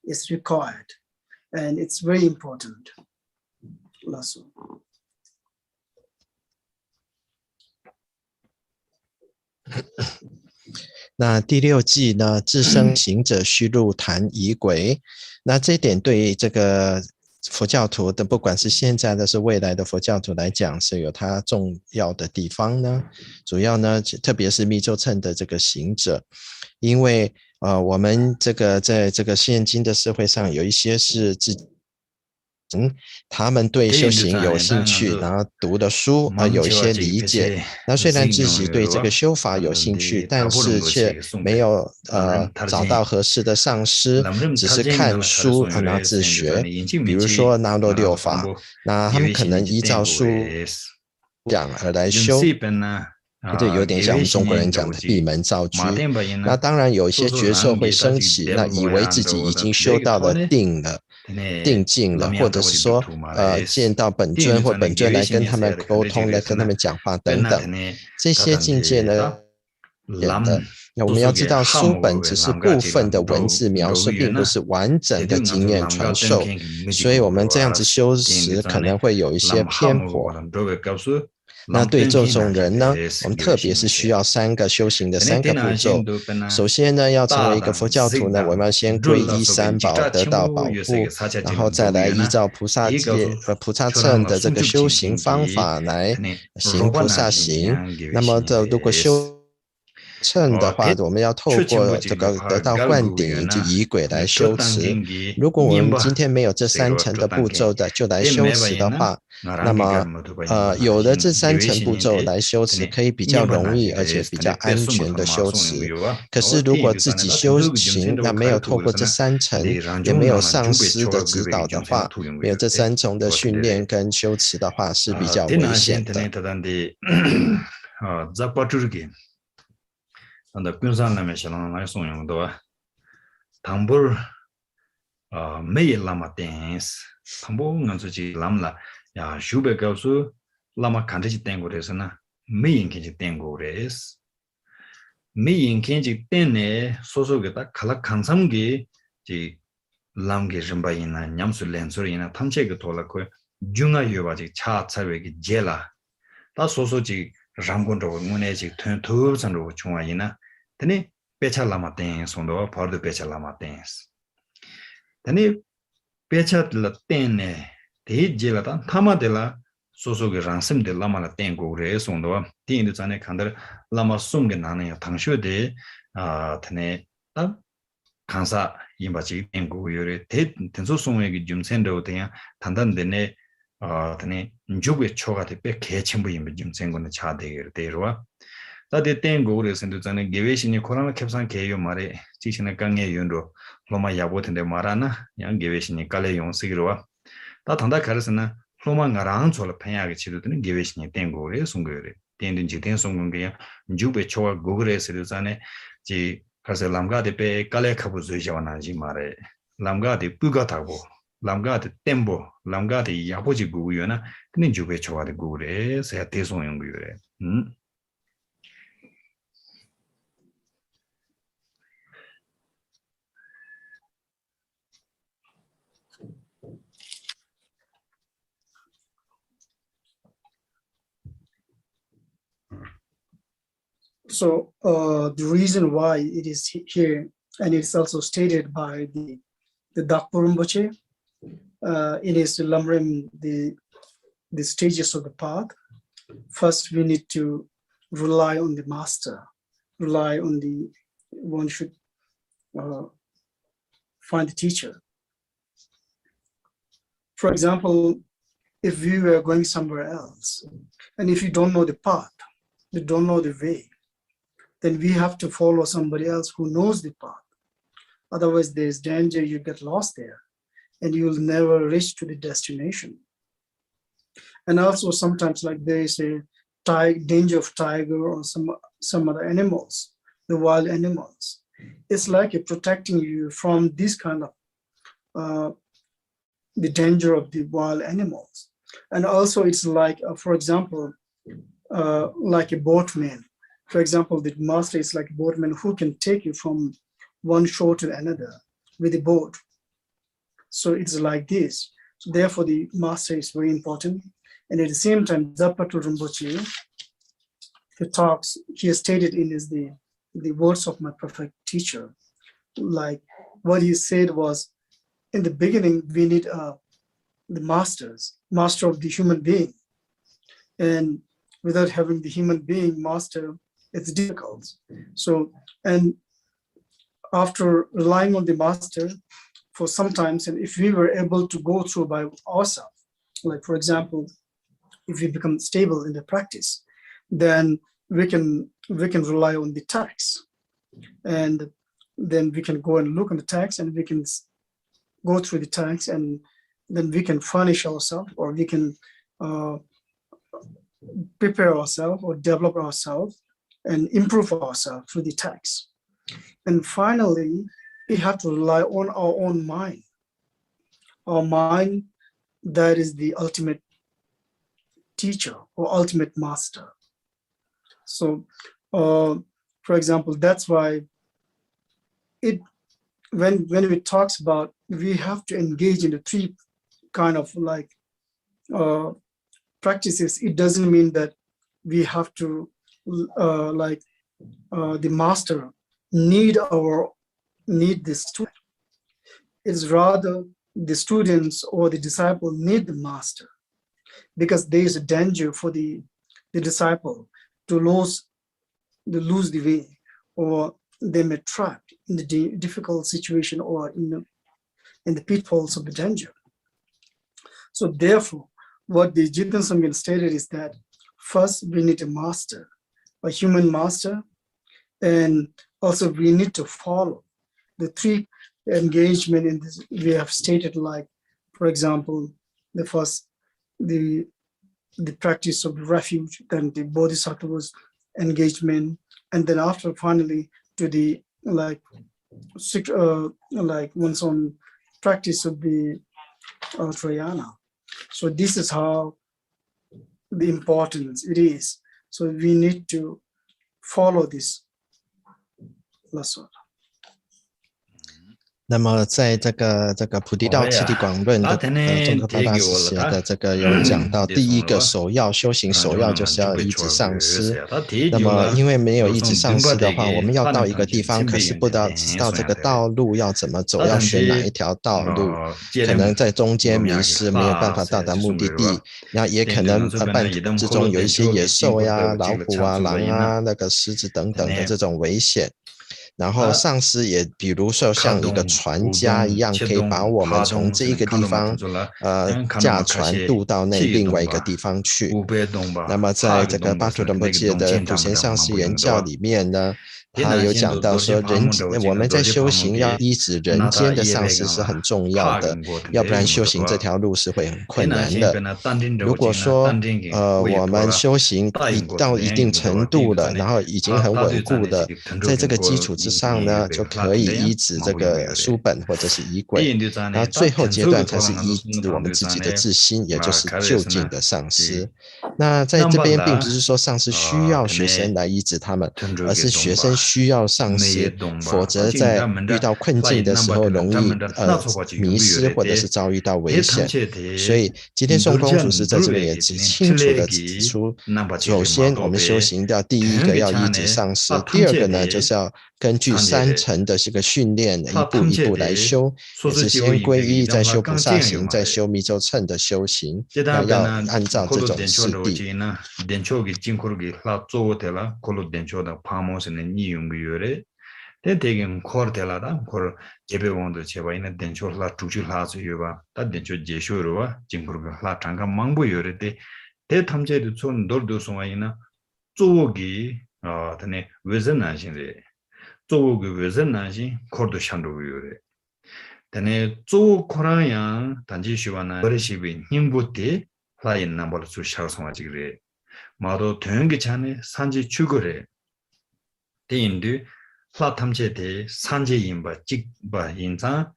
is required and it's very important. Last one. 那第6计呢，自生行者需入坛仪轨。那这一点对于这个佛教徒的，不管是现在的是未来的佛教徒来讲，是有它重要的地方呢。主要呢，特别是密咒乘的这个行者，因为我们这个在这个现今的社会上，有一些是自己他们对修行有兴趣，然后读的书有一些理解。那虽然自己对这个修法有兴趣，但是却没有找到合适的上师，只是看书然后自学。比如说那罗六法，那他们可能依照书讲而来修。就有点像我们中国人讲的闭门造车。那当然有一些觉受会升起，那以为自己已经修到了定境了，或者是说见到本尊或本尊来跟他们沟通，来跟他们讲话等等，这些境界呢，那我们要知道书本只是部分的文字描述，并不是完整的经验传授，所以我们这样子修持可能会有一些偏颇。那对这种人呢，我们特别是需要3个修行的3个步骤。首先呢，要成为一个佛教徒呢，我们要先皈依三宝，得到保护，然后再来依照菩萨乘的这个修行方法来行菩萨行。那么如果修乘的话，我们要透过这个得到灌顶以及仪轨来修持。如果我们今天没有这3层的步骤的就来修持的话，那么有了这3层步骤来修持，可以比较容易而且比较安全的修持。可是如果自己修行，那没有透过这3层，也没有上师的指导的话，没有这3重的训练跟修持的话，是比较危险的。anda kunsan lama shalang na songyong do tambur mei lama tens tambo nganzu ji lamla ya shube gausu lama khande ji tengo resana mei inke ji tengo res mei inke ji tenne soso ge ta khala khansam ge ji lamge jamba ina nyamsu lensur ina tamche ge tola ko junga yoba ji cha chawe ge jela ta soso ji ramgon ro ngone ji thon thu san ro chungwa ina tene pecha lama ten sondo pardo pecha lama ten tene pecha la tenne te jela ta thama de la soso ge rangsem de lama la ten go re sondo tin de jane khandar lama sum ge nana ya tangsho de tene ta kansa yimba ji ten go yore te tenso songwe ge jumsen do te ya tandan de ne tene njugwe choga de pe ke chembu yimba jumsen go ne cha de de ro 다데 땡고를 선도자는 개외신이 코로나 캡산 개요 말에 지신의 강의 윤로 로마 야보텐데 말하나 양 개외신이 깔래 용식으로와 다 단다 가르스나 로마가랑 졸 편하게 치료되는 개외신이 땡고를 송거래 땡든지 땡 송건게 주베 초와 고글에서 전에 지 가서 람가데 베 깔래 카부 주이자나지 말에 람가데 뿌가타고 람가데 템보 람가데 야보지 구구요나 근데 주베 초와데 구글에 세 대송 연구요래 So the reason why it is here, and it's also stated by the Dakpo Rinpoche in his Lamrim, the stages of the path. First, we need to rely on the master, rely on one should find the teacher. For example, if we were going somewhere else, and if you don't know the path, you don't know the way, then we have to follow somebody else who knows the path. Otherwise, there's danger you get lost there and you'll never reach to the destination. And also sometimes like there is a danger of tiger or some other animals, the wild animals. It's like protecting you from this kind of the danger of the wild animals. And also it's like, for example, like a boatman. For example, the master is like a boatman who can take you from one shore to another with a boat. So it's like this. So therefore, the master is very important. And at the same time, Zapato Rinpoche, he has stated in his the words of my perfect teacher, like what he said was, in the beginning, we need the master of the human being. And without having the human being master, it's difficult. So, and after relying on the master for some times, and if we were able to go through by ourselves, like for example, if we become stable in the practice, then we can rely on the text, and then we can go and look on the text, and we can go through the text, and then we can furnish ourselves, or we can prepare ourselves or develop ourselves and improve ourselves through the text. And finally, we have to rely on our own mind. Our mind, that is the ultimate teacher or ultimate master. So, for example, that's why when it talks about, we have to engage in the three kind of like practices. It doesn't mean that we have to the master need the student. It's rather the students or the disciple need the master, because there is a danger for the disciple to lose the way, or they may trapped in the difficult situation or in the pitfalls of the danger. So therefore, what the Jiten Sangin stated is that first we need a master, a human master, and also we need to follow the three engagement in this. We have stated, like, for example, the first, the practice of refuge, then the bodhisattva's engagement, and then after finally to the like one's own practice of the Trayana. So this is how the importance it is. So we need to follow this lesson. 那么在这个菩提道次第广论的宗喀巴大师写的这个有讲到，第一个首要修行，首要就是要依止上师。那么因为没有依止上师的话，我们要到一个地方，可是不知道这个道路要怎么走，要选哪一条道路，可能在中间迷失，没有办法到达目的地。那也可能半途之中有一些野兽呀、老虎啊、狼啊、那个狮子等等的这种危险。然后上师也比如说像一个船家一样，可以把我们从这一个地方驾船渡到另外一个地方去。那么在这个巴图仁波切的普贤上师言教里面呢，他有讲到说我们在修行要依止人间的上师是很重要的，要不然修行这条路是会很困难的。如果说我们修行到一定程度了，然后已经很稳固了，在这个基础之上呢，就可以依止这个书本或者是仪轨，然后最后阶段才是依止我们自己的自心，也就是究竟的上师。那在这边并不是说上师需要学生来依止他们，而是学生需要上师，否则在遇到困境的时候容易迷失或者是遭遇到危险。所以吉田颂公主是在这边也清楚的指出，首先我们修行掉第一个要依止上师，第二个呢就是要根据3层的这个训练，一步一步来修，也是先皈依，再修菩萨行，再修密咒乘的修行，要按照这种次第。대개는 코르텔라다 코르 예배원도 제바이나 덴초라 주주라서 요바 다 덴초 제쇼로와 징구르가 라 잠깐 망부 요래데 대탐제도 촌 돌도 송아이나 쪼기 드네 외전나신데 쪼기 외전나신 코르도 샹도 요래 드네 쪼 코라야 단지 시와나 버리시비 힘부티 라인 넘버 수샤 송아지 그래 마도 되게 전에 산지 죽으래 대인도 라 탐제대 산제인바 직바 인자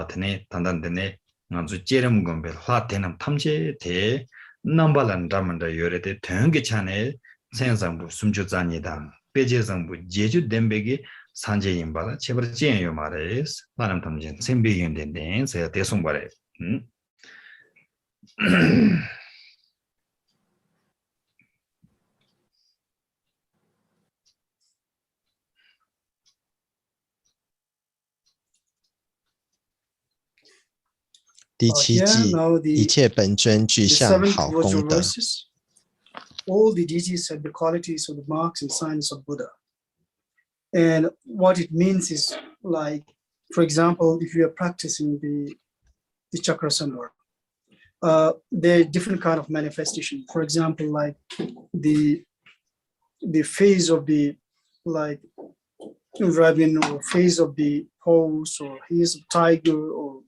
드네 단단드네 아주 제름 건배 라 되는 탐제대 넘발한 담은다 요래대 되게 전에 생상부 숨주자니다 배제상부 제주 덴백이 산재인바다 제발 제요 말에스 나는 탐진 생비인데 제가 대송 말에 第七季，一切本尊具相好功德。 All the deities have the qualities of the marks and signs of Buddha. And what it means is, like, for example, if you are practicing the chakra sambhara, there are different kind of manifestation. For example, like the phase of the raven, or phase of the horse, or phase of tiger, or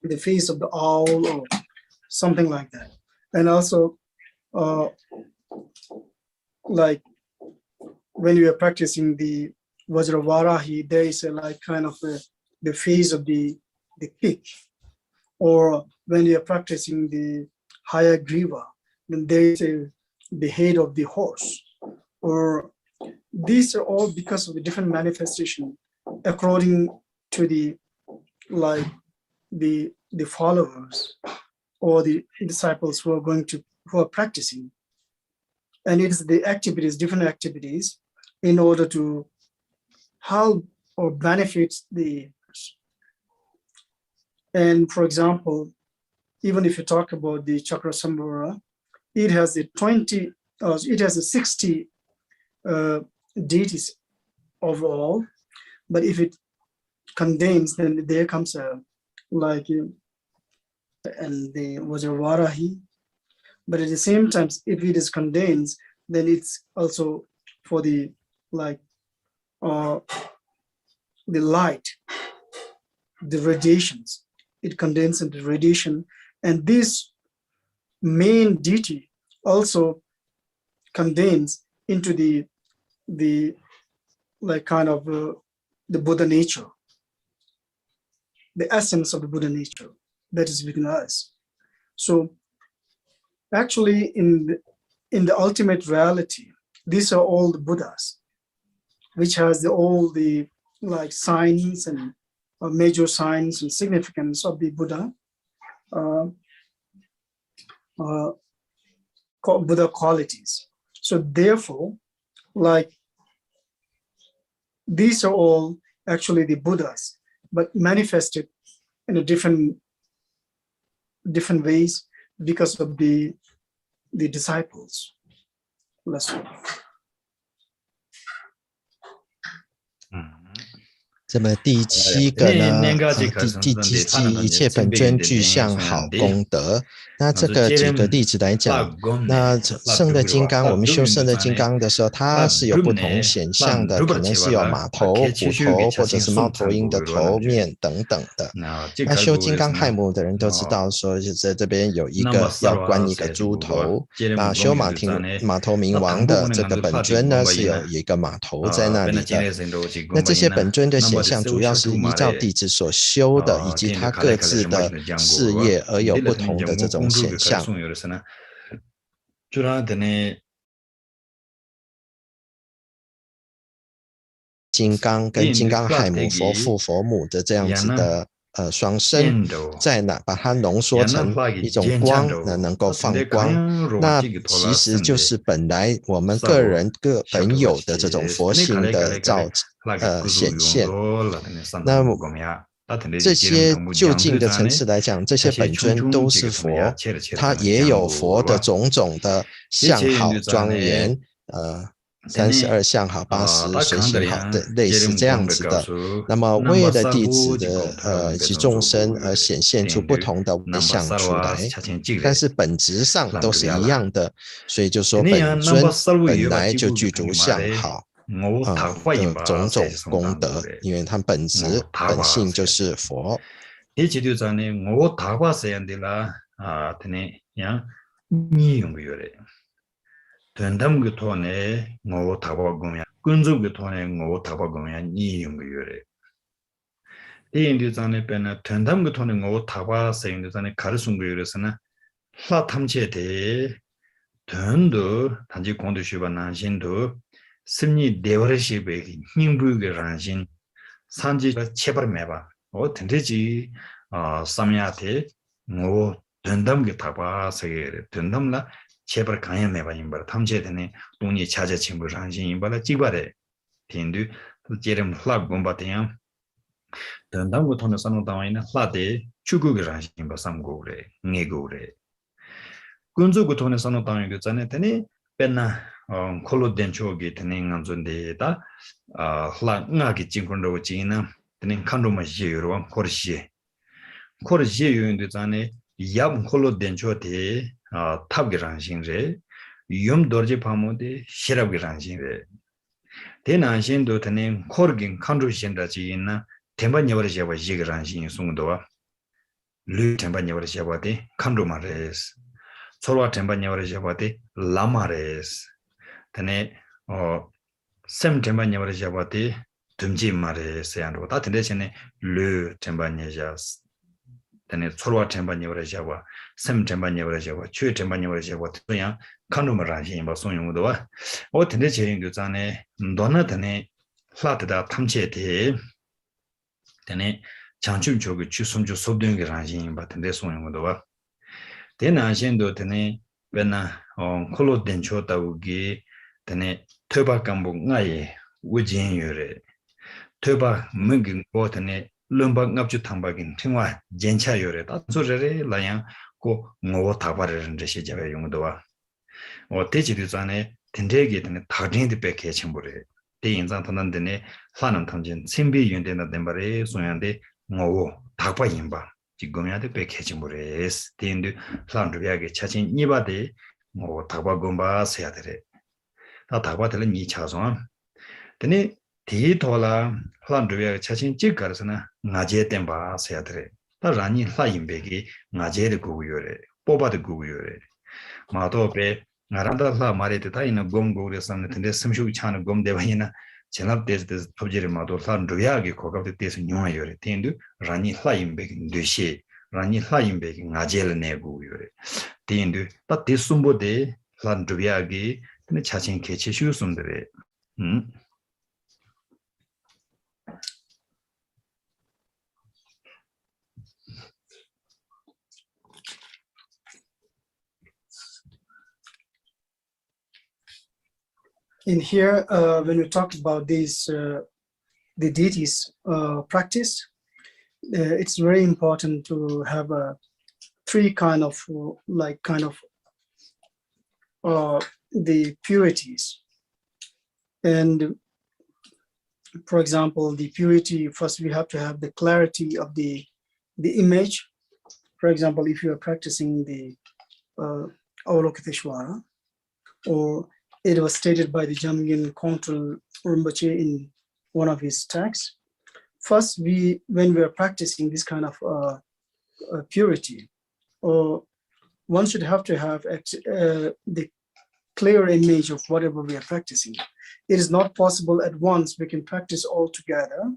the face of the owl, or something like that. And also, like when you are practicing the Vajravarahi, there is a like kind of the face of the pig. Or when you are practicing the Hayagriva, then there is the head of the horse. Or these are all because of the different manifestation according to the the followers or the disciples who are practicing. And it is the activities, different activities, in order to help or benefit the. And for example, even if you talk about the chakra sambhara, it has a 60 deities overall. But if it contains, then there comes a and the Vajravarahi. But at the same time, if it is contains, then it's also for the light, the radiations. It contains into radiation, and this main deity also contains into the kind of the Buddha nature, the essence of the Buddha nature that is within us. So actually, in the ultimate reality, these are all the Buddhas, which has all the signs and major signs and significance of the Buddha, Buddha qualities. So therefore, these are all actually the Buddhas, but manifested in a different ways because of the disciples. Let's go. 这么第七个呢，第七季一切本尊具相好功德。那这个举个例子来讲，那圣的金刚，我们修圣的金刚的时候，它是有不同显象的，可能是有马头、虎头，或者是猫头鹰的头面等等的。那修金刚亥母的人都知道说，在这边有一个要关一个猪头。那修马头冥王的这个本尊呢，是有一个马头在那里的。那这些本尊的显象主要是依照弟子所修的以及他各自的事业而有不同的这种显象。金刚跟金刚亥母佛父佛母的这样子的双身，在把它浓缩成一种光，能够放光。那其实就是本来我们个人本有的这种佛性的显现。那这些就近的层次来讲，这些本尊都是佛，它也有佛的种种的相好庄严，32相好80随行好的类似这样子的。那么为了弟子的以及众生而显现出不同的外相出来，但是本质上都是一样的，所以就说本尊本来就具足相好的种种功德，因为它本性就是佛。된담 토네 뭐 타고 보면 근접 토네 뭐 타고 보면 이 용거래 이인도 전에 배나 된담 토네 뭐 타고 생도 전에 가르sun 거여서나 화 탐체대 된도 단지 공도 쉬바나 신도 심리 대화시베기 힘부게 ran신 산지가 체벌 매봐 텐데지 삼야테 뭐 된담게 타바세게 된담나 체벌 강연 매봐 임바 탐제되네 돈이 차제 친구 ran신 임바라 지바래 텐두 제름 플랍 bom바테야 된담고 돈을 사는 당에는 플라데 추구게 ran신 임바 삼고래 네고래 군주고 돈을 사는 당에 그 전에 되네 벤나 콜로 덴초기 되는 안존데다 흘랑하게 진군로 지나 되는 칸로마 지유로 코르시 유인도 전에 야 콜로 덴초데 탑기란 신제 위험 도르지 파모데 시랍기란 신제 대난신도 되는 코르긴 칸루신다 지나 템바녀버 제바 지기란 신 송도와 르 템바녀버 제바데 칸로마레스 서로와 템바녀버 제바데 라마레스 tene sem temba nyawara jabati tumji mare seyanro ta tende chene le temba nyajas tene chorwa temba nyawara jaba sem temba nyawara jaba chue temba nyawara jaba tya kanu mara yin ba song yong do wa o tende chen gyu zane dona tene hlat da tamche de tene changchu jogu chu sumju sobdeng ge ran yin ba tende song yong do wa tena shen do tene bena kholo dencho ta ugi tene tö바 kambu ngaye wujin yore tö바 mungin go tene lumba ngapju thambagin thingwa jencha yore ta zorere layang ko ngo tabarerin de shejabe yungdo wa o teji du zane tendege tene tagrin de beke chimbure de inzang tanan dene hlanam tamjin simbi yunde na dembare soyande ngo takpa yimba 지금이야 돼 백해지물에스 된도 산르비하게 차진 이바데 뭐 다바곰바 세야 되래 다 다바들은 이 차선 되니 디돌라 산르비하게 차진 찍가르서나 나제 땜바 세야 되래 다 라니 라임베기 나제를 구구요래 뽑아도 구구요래 마도베 나란다라 말에도 다 있는 곰고를 삼는 텐데 숨쉬기 차는 곰대바이나 전압돼서 토지를 마도 산르비하게 고갑도 돼서 뇽아요래 된도 라니 라임베기 되시 라니 라임베기 나제를 내고 요래 된도 딱 대숨보데 산르비하게 근데 자신 개체 쉬우숨들에 In here, when we talk about these, the deities practice, it's very important to have three kind of the purities. And for example, the purity, first we have to have the clarity of the image. For example, if you are practicing the Avalokiteshvara, or it was stated by the Jamgyal Kongtrul Rinpoche in one of his texts. First, when we are practicing this kind of purity, one should have to have the clear image of whatever we are practicing. It is not possible at once we can practice all together,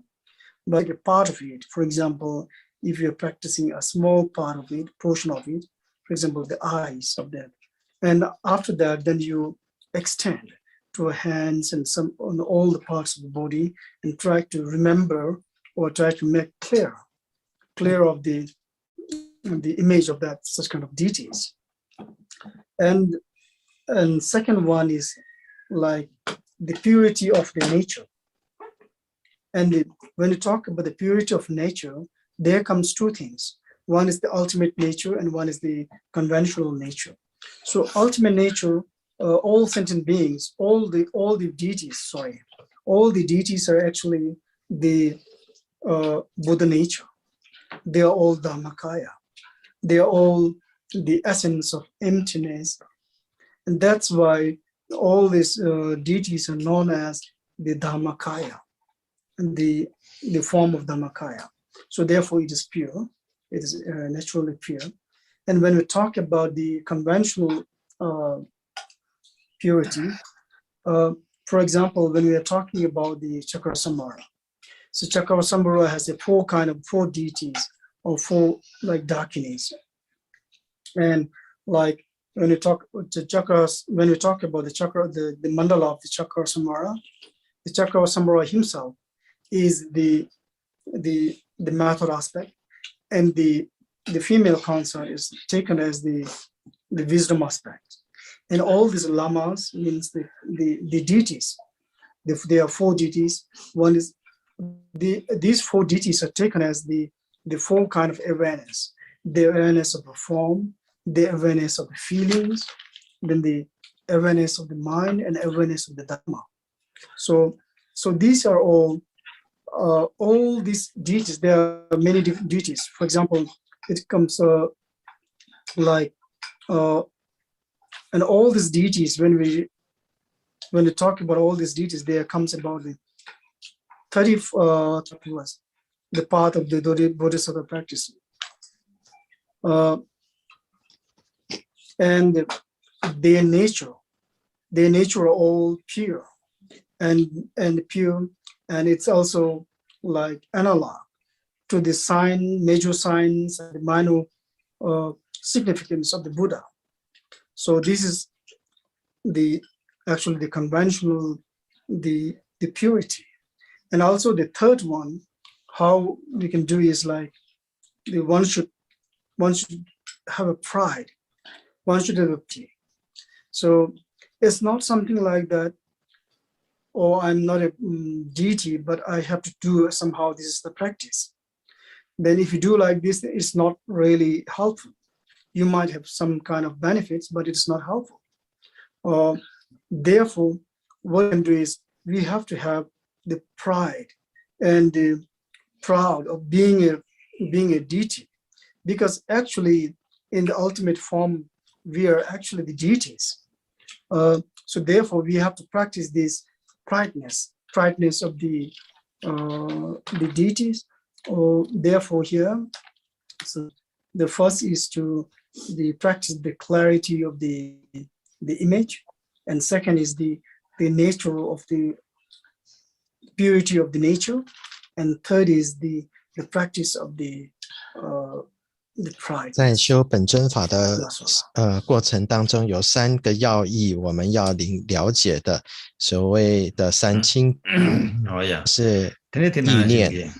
but a part of it. For example, if you're practicing a small part of it, portion of it, for example, the eyes of that, and after that, then you extend to hands and some on all the parts of the body and try to remember or try to make clear of the image of that such kind of deities. And second one is like the purity of the nature. And when you talk about the purity of nature, there comes two things. One is the ultimate nature and one is the conventional nature. So ultimate nature, all sentient beings, all the deities are actually the Buddha nature. They are all Dharmakaya. They are all the essence of emptiness. And that's why all these deities are known as the Dharmakaya, the form of Dharmakaya. So therefore it is pure, it is naturally pure. And when we talk about the conventional purity, for example, when we are talking about the Chakrasamara, so Chakrasamara has four deities or four like dakinis, and like when we talk the chakras, when we talk about the chakra, the mandala of the chakra samvara, the chakra samvara himself is the method aspect, and the female consort is taken as the wisdom aspect. And all these lamas means the deities. There are 4 deities. One is these 4 deities are taken as the 4 kind of awareness. The awareness of the form, the awareness of the feelings, then the awareness of the mind, and awareness of the dharma. So these are all these deities. There are many different deities. For example, it comes and all these deities, when we talk about all these deities, there comes about the 30 the path of the Bodhisattva practice. And their nature are all pure and pure, and it's also like analog to the major signs and the minor significance of the Buddha. So this is actually the conventional, the purity. And also the third one, how we can do is like one should have a pride, one should have a pity. So it's not something like that, or I'm not a deity, but I have to do somehow, this is the practice. Then if you do like this, it's not really helpful. You might have some kind of benefits, but it's not helpful. Therefore, what we can do is we have to have the pride and the proud of being a deity, because actually in the ultimate form we are actually the deities. So therefore we have to practice this prideness of the deities. Therefore here, so the first is to practice the clarity of the image, and second is the nature of the purity of the nature, and third is the practice of the pride. 在修本尊法的过程当中，有3个要义，我们要了解的，所谓的3清是意念。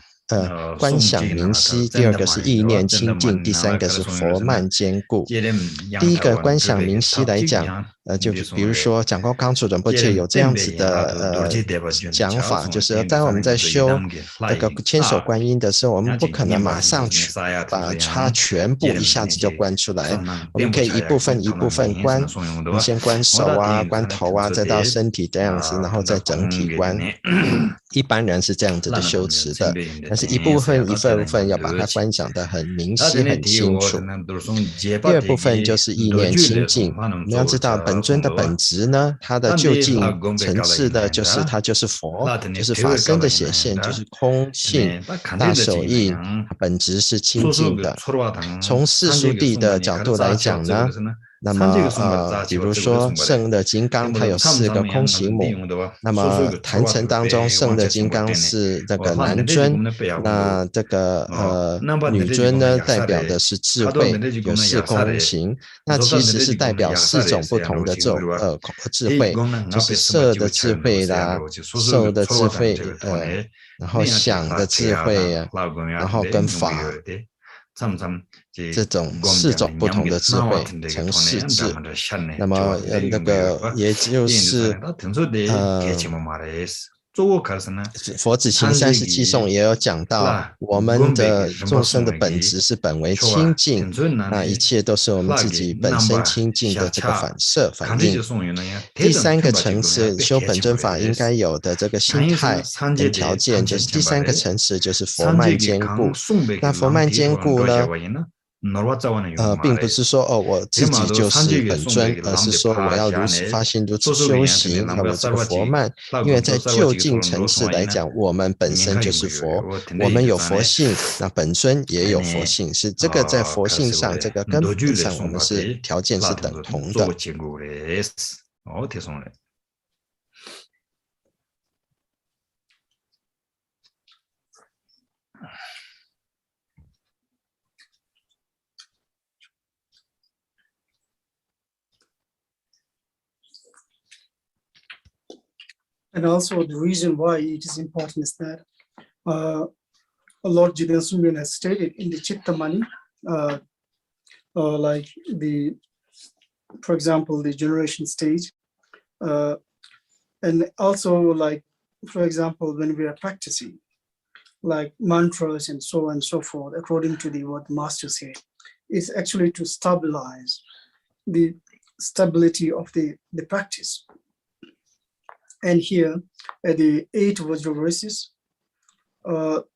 观想明晰，第2个是意念清净，第3个是佛慢坚固。第一个观想明晰来讲，就比如说讲过康楚仁波切有这样子的讲法，就是当我们在修这个千手观音的时候，我们不可能马上去把它全部一下子就观出来，我们可以一部分一部分观，我们先观手啊，观头啊，再到身体这样子，然后再整体观。一般人是这样子的修持的，但是一部分一份份要把它观想得很明晰很清楚。第2部分就是意念清净，我们要知道本尊的本质呢，它的究竟层次的就是它就是佛，就是法身的显现，就是空性大手印，本质是清净的。从世俗谛的角度来讲呢，那么比如说圣的金刚它有4个空行母，那么坛城当中圣的金刚是这个男尊，那这个女尊呢代表的是智慧，有4空行，那其实是代表4种不同的这种智慧，就是色的智慧啦，受的智慧，然后想的智慧啊，然后跟法。这种4种不同的智慧成4智，那么那个也就是佛子行37颂也有讲到，我们的众生的本质是本为清净，那一切都是我们自己本身清净的这个反射反应。第3个层次修本尊法应该有的这个心态跟条件，就是第3个层次就是佛慢坚固。那佛慢坚固呢，并不是说我自己就是本尊，而是说我要如此发心如此修行，那么这个佛慢，因为在究竟层次来讲，我们本身就是佛，我们有佛性，那本尊也有佛性，是这个在佛性上，这个根本上我们是条件是等同的。And also the reason why it is important is that Lord Jiten Sumyon has stated in the Chittamani, like for example, the generation stage, and also like, for example, when we are practicing like mantras and so on and so forth, according to what the master said, is actually to stabilize the stability of the practice. And here at the 8 Vajra verses,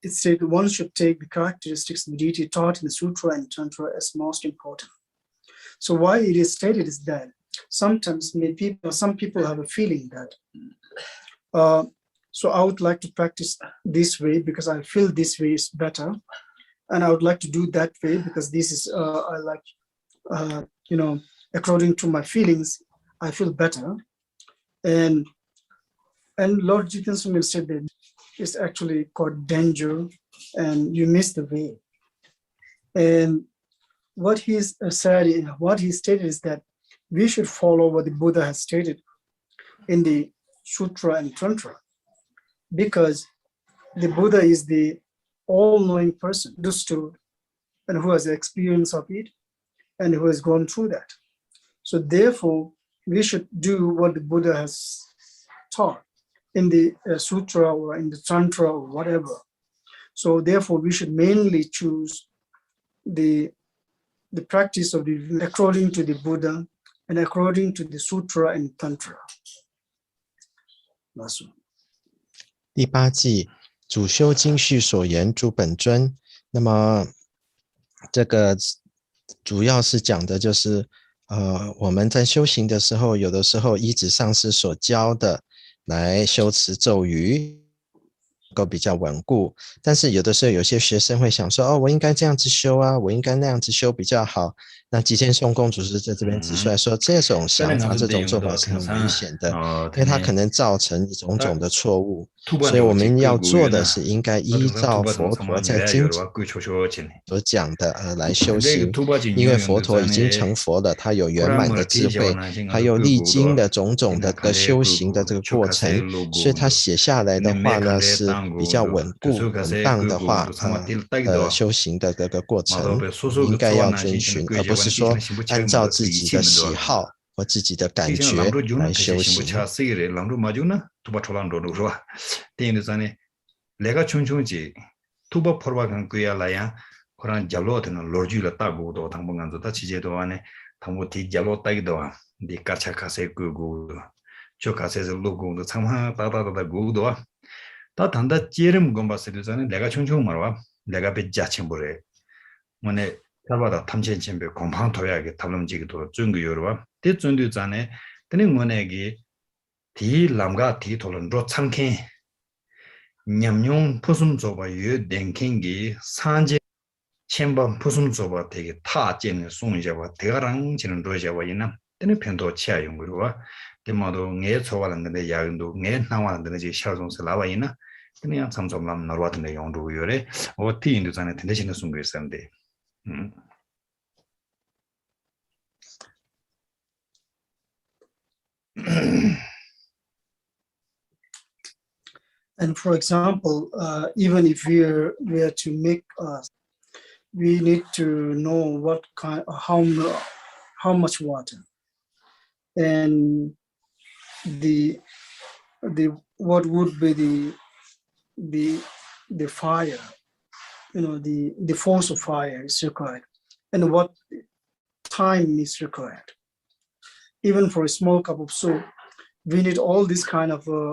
it said one should take the characteristics of deity taught in the Sutra and Tantra as most important. So why it is stated is that sometimes some people have a feeling that so I would like to practice this way because I feel this way is better, and I would like to do that way because this is I like according to my feelings I feel better, and Lord Jiten Sumyon said that it's actually called danger and you miss the way. And what he stated is that we should follow what the Buddha has stated in the Sutra and Tantra, because the Buddha is the all-knowing person, understood, and who has experience of it, and who has gone through that. So therefore, we should do what the Buddha has taught in the Sutra or in the Tantra or whatever. So therefore, we should mainly choose the practice of according to the Buddha and according to the Sutra and Tantra. Last one. 第8季主修经续所言诸本尊，那么这个主要是讲的就是我们在修行的时候，有的时候依止上师所教的来修持咒语够比较稳固，但是有的时候有些学生会想说，我应该这样子修啊，我应该那样子修比较好。那吉田颂公主是在这边指出来说，这种想法这种做法是很危险的，因为它可能造成种种的错误，所以我们要做的是应该依照佛陀在经所讲的来修行，因为佛陀已经成佛了，他有圆满的智慧，还有历经的种种的修行的这个过程，所以他写下来的话呢是比较稳固稳当的话修行的这个过程应该要遵循，而不是说按照自己的喜好或自己的感觉来修行。다 단다 제름 공부했을 내가 총총 말와 내가 배자침보래 뭐네 살바다 탐천침배 공방 토야게 탐름지기도 중국여와 대전도 전에 되는 뭐네기 디 람가 디 돌런로 참케 냠뇽 푸숨 줘봐 유 댕킹기 산제 쳔번 푸숨 줘봐 되게 타제는 송이자와 대가랑 지는 로자와 있나 되는 편도 치아 연구로와 대마도 내 초발한데 야근도 내 나와는데 이제 샤송스 나와 있나 그냥 삼점남 나와던데 용도요래 어디 인도 전에 대신에 숨고 있었는데 And for example, even if we are to make we need to know what kind, how much water, and what would be the fire, the force of fire is required, and what time is required. Even for a small cup of soup, we need all this kind of the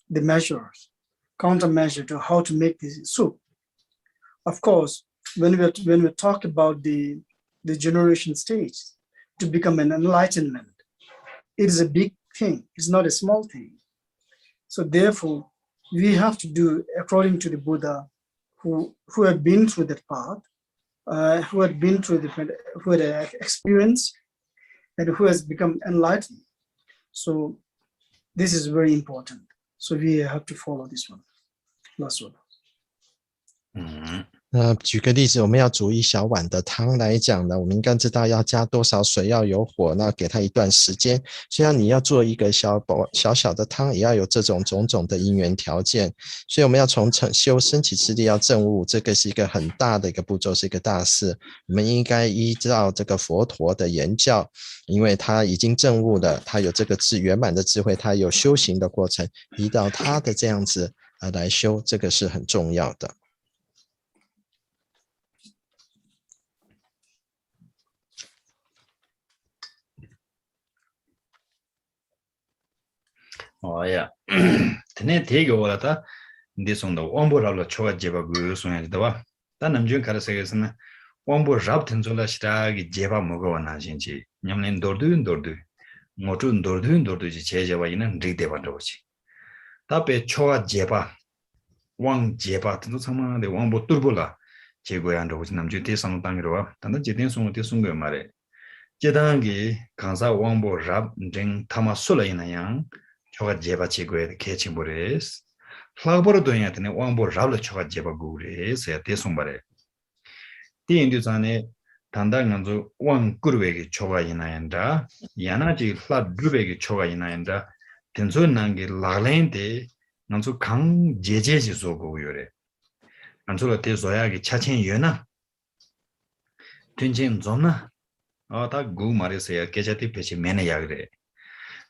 measures, countermeasure to how to make this soup. Of course, when we talk about the generation stage to become an enlightenment, it is a big thing. It's not a small thing. So therefore, we have to do according to the Buddha, who had been through that path, who had been through who had experience, and who has become enlightened. So this is very important. So we have to follow this one. Last one. 举个例子，我们要煮一小碗的汤来讲呢，我们应该知道要加多少水，要有火，那给它一段时间。虽然你要做一个小小的汤，也要有这种种种的因缘条件。所以我们要从修升起次第要证悟，这个是一个很大的一个步骤，是一个大事。我们应该依照这个佛陀的言教，因为他已经证悟了，他有这个圆满的智慧，他有修行的过程，依照他的这样子来修，这个是很重要的。야, 테네 되게 오라다. 근데 손도 왕보라로 초가 제바고 소야지다와. 단 남중 가르세에서는 왕보 잡든 졸라시라기 제바 먹어나 진지. 냠낸 도르두. 모준 도르두지 제제바 있는 리데반도지. 답에 초가 제바 왕 제바 도 상만데 왕보 뚫불라. 제고야한다고 남주 대상을 당기로와. 단단 제된 송을 대순 거 말에. 제단기 강사 왕보 잡든 타마술라이나양 초가 제바 지구에 개침보레스 플라버로 도행한테 왕보 라블 초가 제바 구레스 야 대송바레 디인두산에 단단한조 왕 꾸르베기 초가 이나엔다 야나지 플라 드베기 초가 이나엔다 된소난게 라렌데 난조 강 제제지 소고요레 난조가 대소야기 차친 여나 튼진 좀나 다 구마레스야 계자티 페치 메네야 그래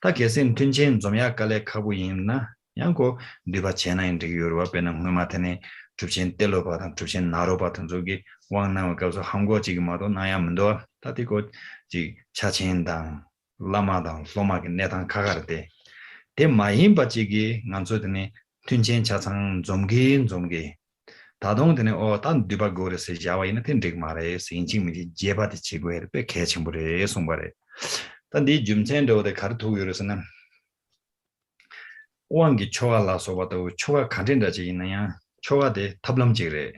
다 계신 튼진 좀 약간의 가고 있나 양고 네가 제나인데 유로와 배는 뭐마테네 주신 텔로 받은 주신 나로 받은 저기 왕나무 가서 한국 지금도 나야면도 다디고 지 차친당 라마당 소마게 내당 가가르데 대 마임 받지기 난소드네 튼진 차상 좀기 다동드네 단 디바고르스 자와 있는 텐데 말에 신칭미 제바디 지구에 배 개침불에 송발에 단디 줌센도의 카르토요르스는 왕기 초가라서와도 초가 간된다지 있나야 초가데 탑람지래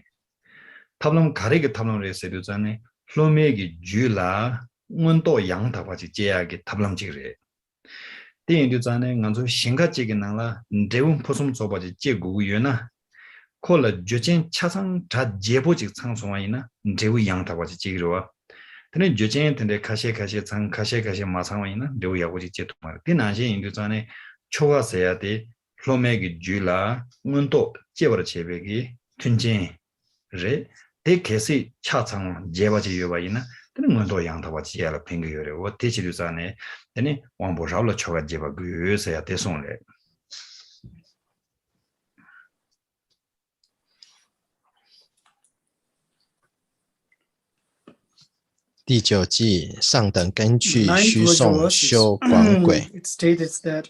탑람 가리게 탑람을 세도잖아 플로메기 줄라 원도 양다바지 제야게 탑람지래 대인도잖아 간조 신가지게 나라 대운 포섬 줘바지 제구유나 콜라 주진 차상 다 제보직 상송아이나 대우 양다바지 제기로와 근데 주제한테 가시 장 가시 마상와이나 려야고지 제도말 디나시 인도전에 초가서야 돼 플로메기 줄라 문도 제버르 제베기 튼진레 대케시 차창 제바지 요바이나 근데 문도 양다바지 야라 핑거요레 워 대치류산에 되네 왕보라로 초가 제바고서야 대송래第九季上等根器需诵修广轨。 It states that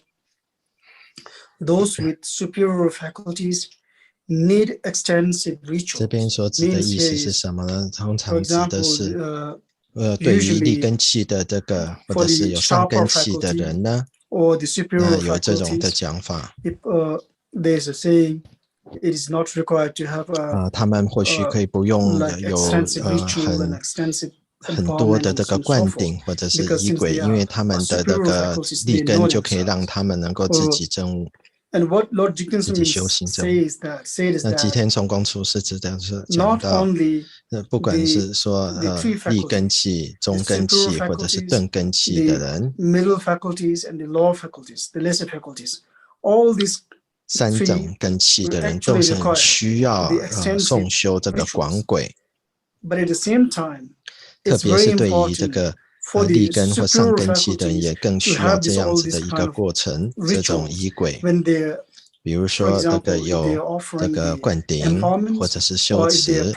those with superior faculties need extensive rituals. 这边所指的意思是什么呢？通常指的是对于立根器的这个或者是有上根器的人呢，有这种的讲法。There's a saying, it is not required to have 他们或许可以不用有很多的这个灌顶或者是仪轨，因为他们的那个立根就可以让他们能够自己证悟，自己修行证悟。那吉天松公出是指的是讲到，不管是说立根器、中根器或者是顿根器的人，三等根器的人都是很需要诵修这个广轨。特别是对于这个立根或上根器的人，也更需要这样子的一个过程，这种仪轨。比如说这个有这个灌顶，或者是修持。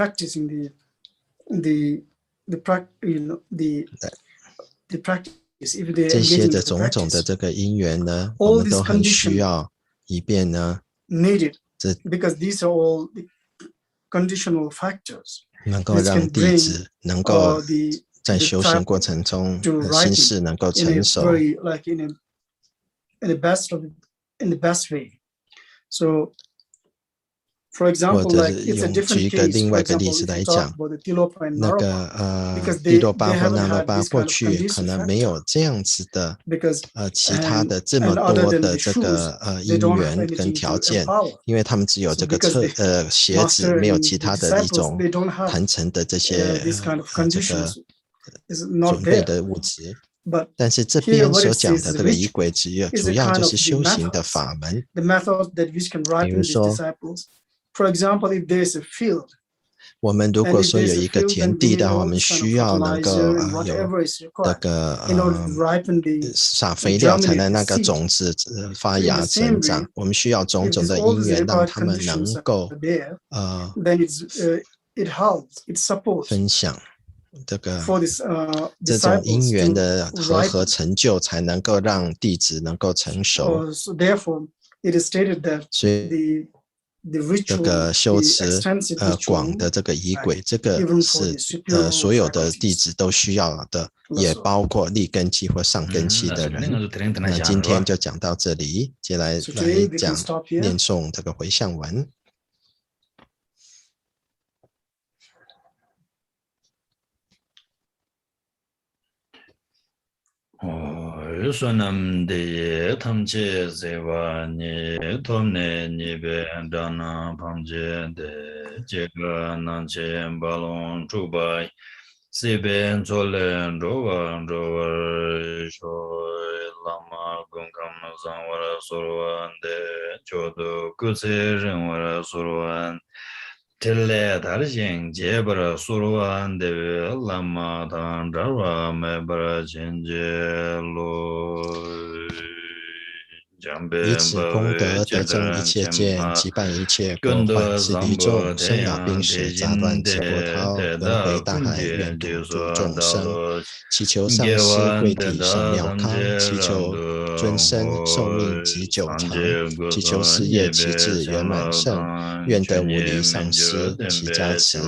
这些的种种的这个因缘呢，我们都很需要，以便呢，能够让弟子能够在修行过程中心事能够成熟。In the best way. So For 或 example, 者 like 是 it's a 举 different 一个 case. 另 For 外一个例 example, 子 if 来 you 讲 talk about the Tilopa and 那 Naropa, 个 because 帝 they 洛巴 they 或 haven't 那罗 had 巴 this 过 kind of 去可 conducive 能没 factor 有这样子的 because 其他的这 and 么 other 多 than 的 the 这 shoes, 个 they 因 don't have 缘跟 anything 条 to 件， empower. 因为他们只有 So 这个 because the 鞋子， master 没有 and 其 the 他的一 disciples, 种 they don't have 坛城的这些 this kind of 这个 conditions is not 准备 there. 的物质。 But 但是这 here 边 what 所 it 讲 says 的 is 这个仪 which 轨 is 主 a 要 kind 就 of 是 the 修行的 methods, 法门。 the methods that which can 比如 ripen these 说 disciples. For example, if there is a field, 我们如 and 果 if 说 there 有 is a 一个 field, 田 then we 地 need 的话，我 all 们 this kind of 需要能够 fertilizer and 有 whatever is 这 required 个 in order to ripen the 撒肥料才 germinate 能 the 那个 seed. 种子发 So in 芽 the 成 same 长。 way, 我们需要种 if 种 this, 的 all 因 these 缘，让 required 他们 conditions 能够 are there, then it helps, it supports 分享这个 for this 这种因 disciples 缘 to 的和合 ripen. 成就，才能够让弟子能够成熟。 So therefore, it is stated that 所以 the 这 ritual, 个修 the 持 extensive 广 ritual, 的这个仪 like 轨，这个 even for 是 the superior 所有的弟 faculties. 子都需要的， That's 也 all. 包括立根器或上根器的人。那今天就讲到这里，接下来 So today we 讲 can stop here. 念诵这个回向文。 Sonam de tamche sewa ni tomne ni be dana pamje de jega nanche balon chubai seben chole rowa sho lama gongkam zanwara sorwan de chodo kutse renwara sorwan Tille darshin jebara surwan dewe lama tan darwa mebara chenje lo 以此功德得证一切见，即办一切过患，洗涤众生老病死杂乱之波涛，轮回大海，愿度诸众生。祈求上师贵体圣妙康，祈求尊生寿命及久长，祈求事业旗帜圆满盛，愿得无离上师其加持，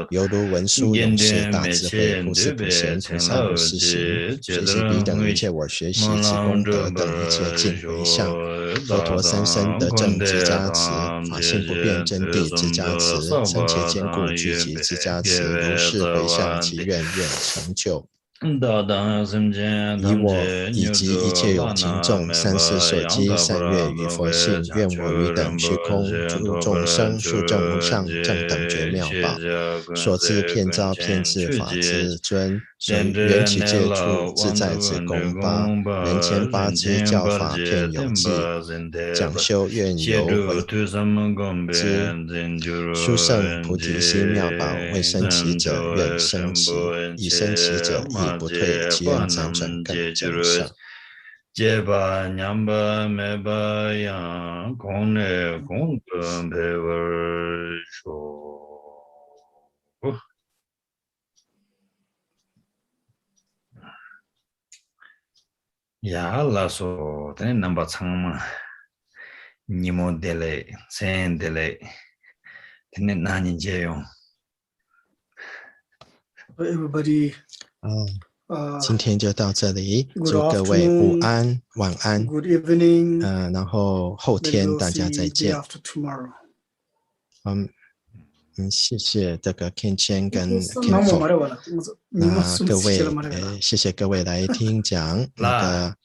犹如文殊勇士大智慧护世普贤菩萨不施行，随喜彼等一切我学习之功德等一切尽回向。 佛陀三身得正之加持，法性不变真谛之加持，生前坚固聚集之加持，如是回向及愿成就。 以我以及一切有情众，三世所积善愿与佛性，愿我于等虚空诸众生，速证无上正等觉妙宝，所知遍照遍智法之尊，缘起界处自在之功八，人间八支教法遍有记，讲修愿由回之，殊胜菩提心妙宝，为生起者愿生起，已生起者亦不退，其愿辗转更增胜。 제바 냠바 메바야 공네 공금 배월쇼 야라소 테네 넘버 창마 니모델레 센델레 테네 나닌제요 Everybody. 今天就到这里，祝各位午安、晚安。 Good evening. 然后后天大家再见。谢谢这个 Ken Chen 跟 Ken Fo。那各位，谢谢各位来听讲那个。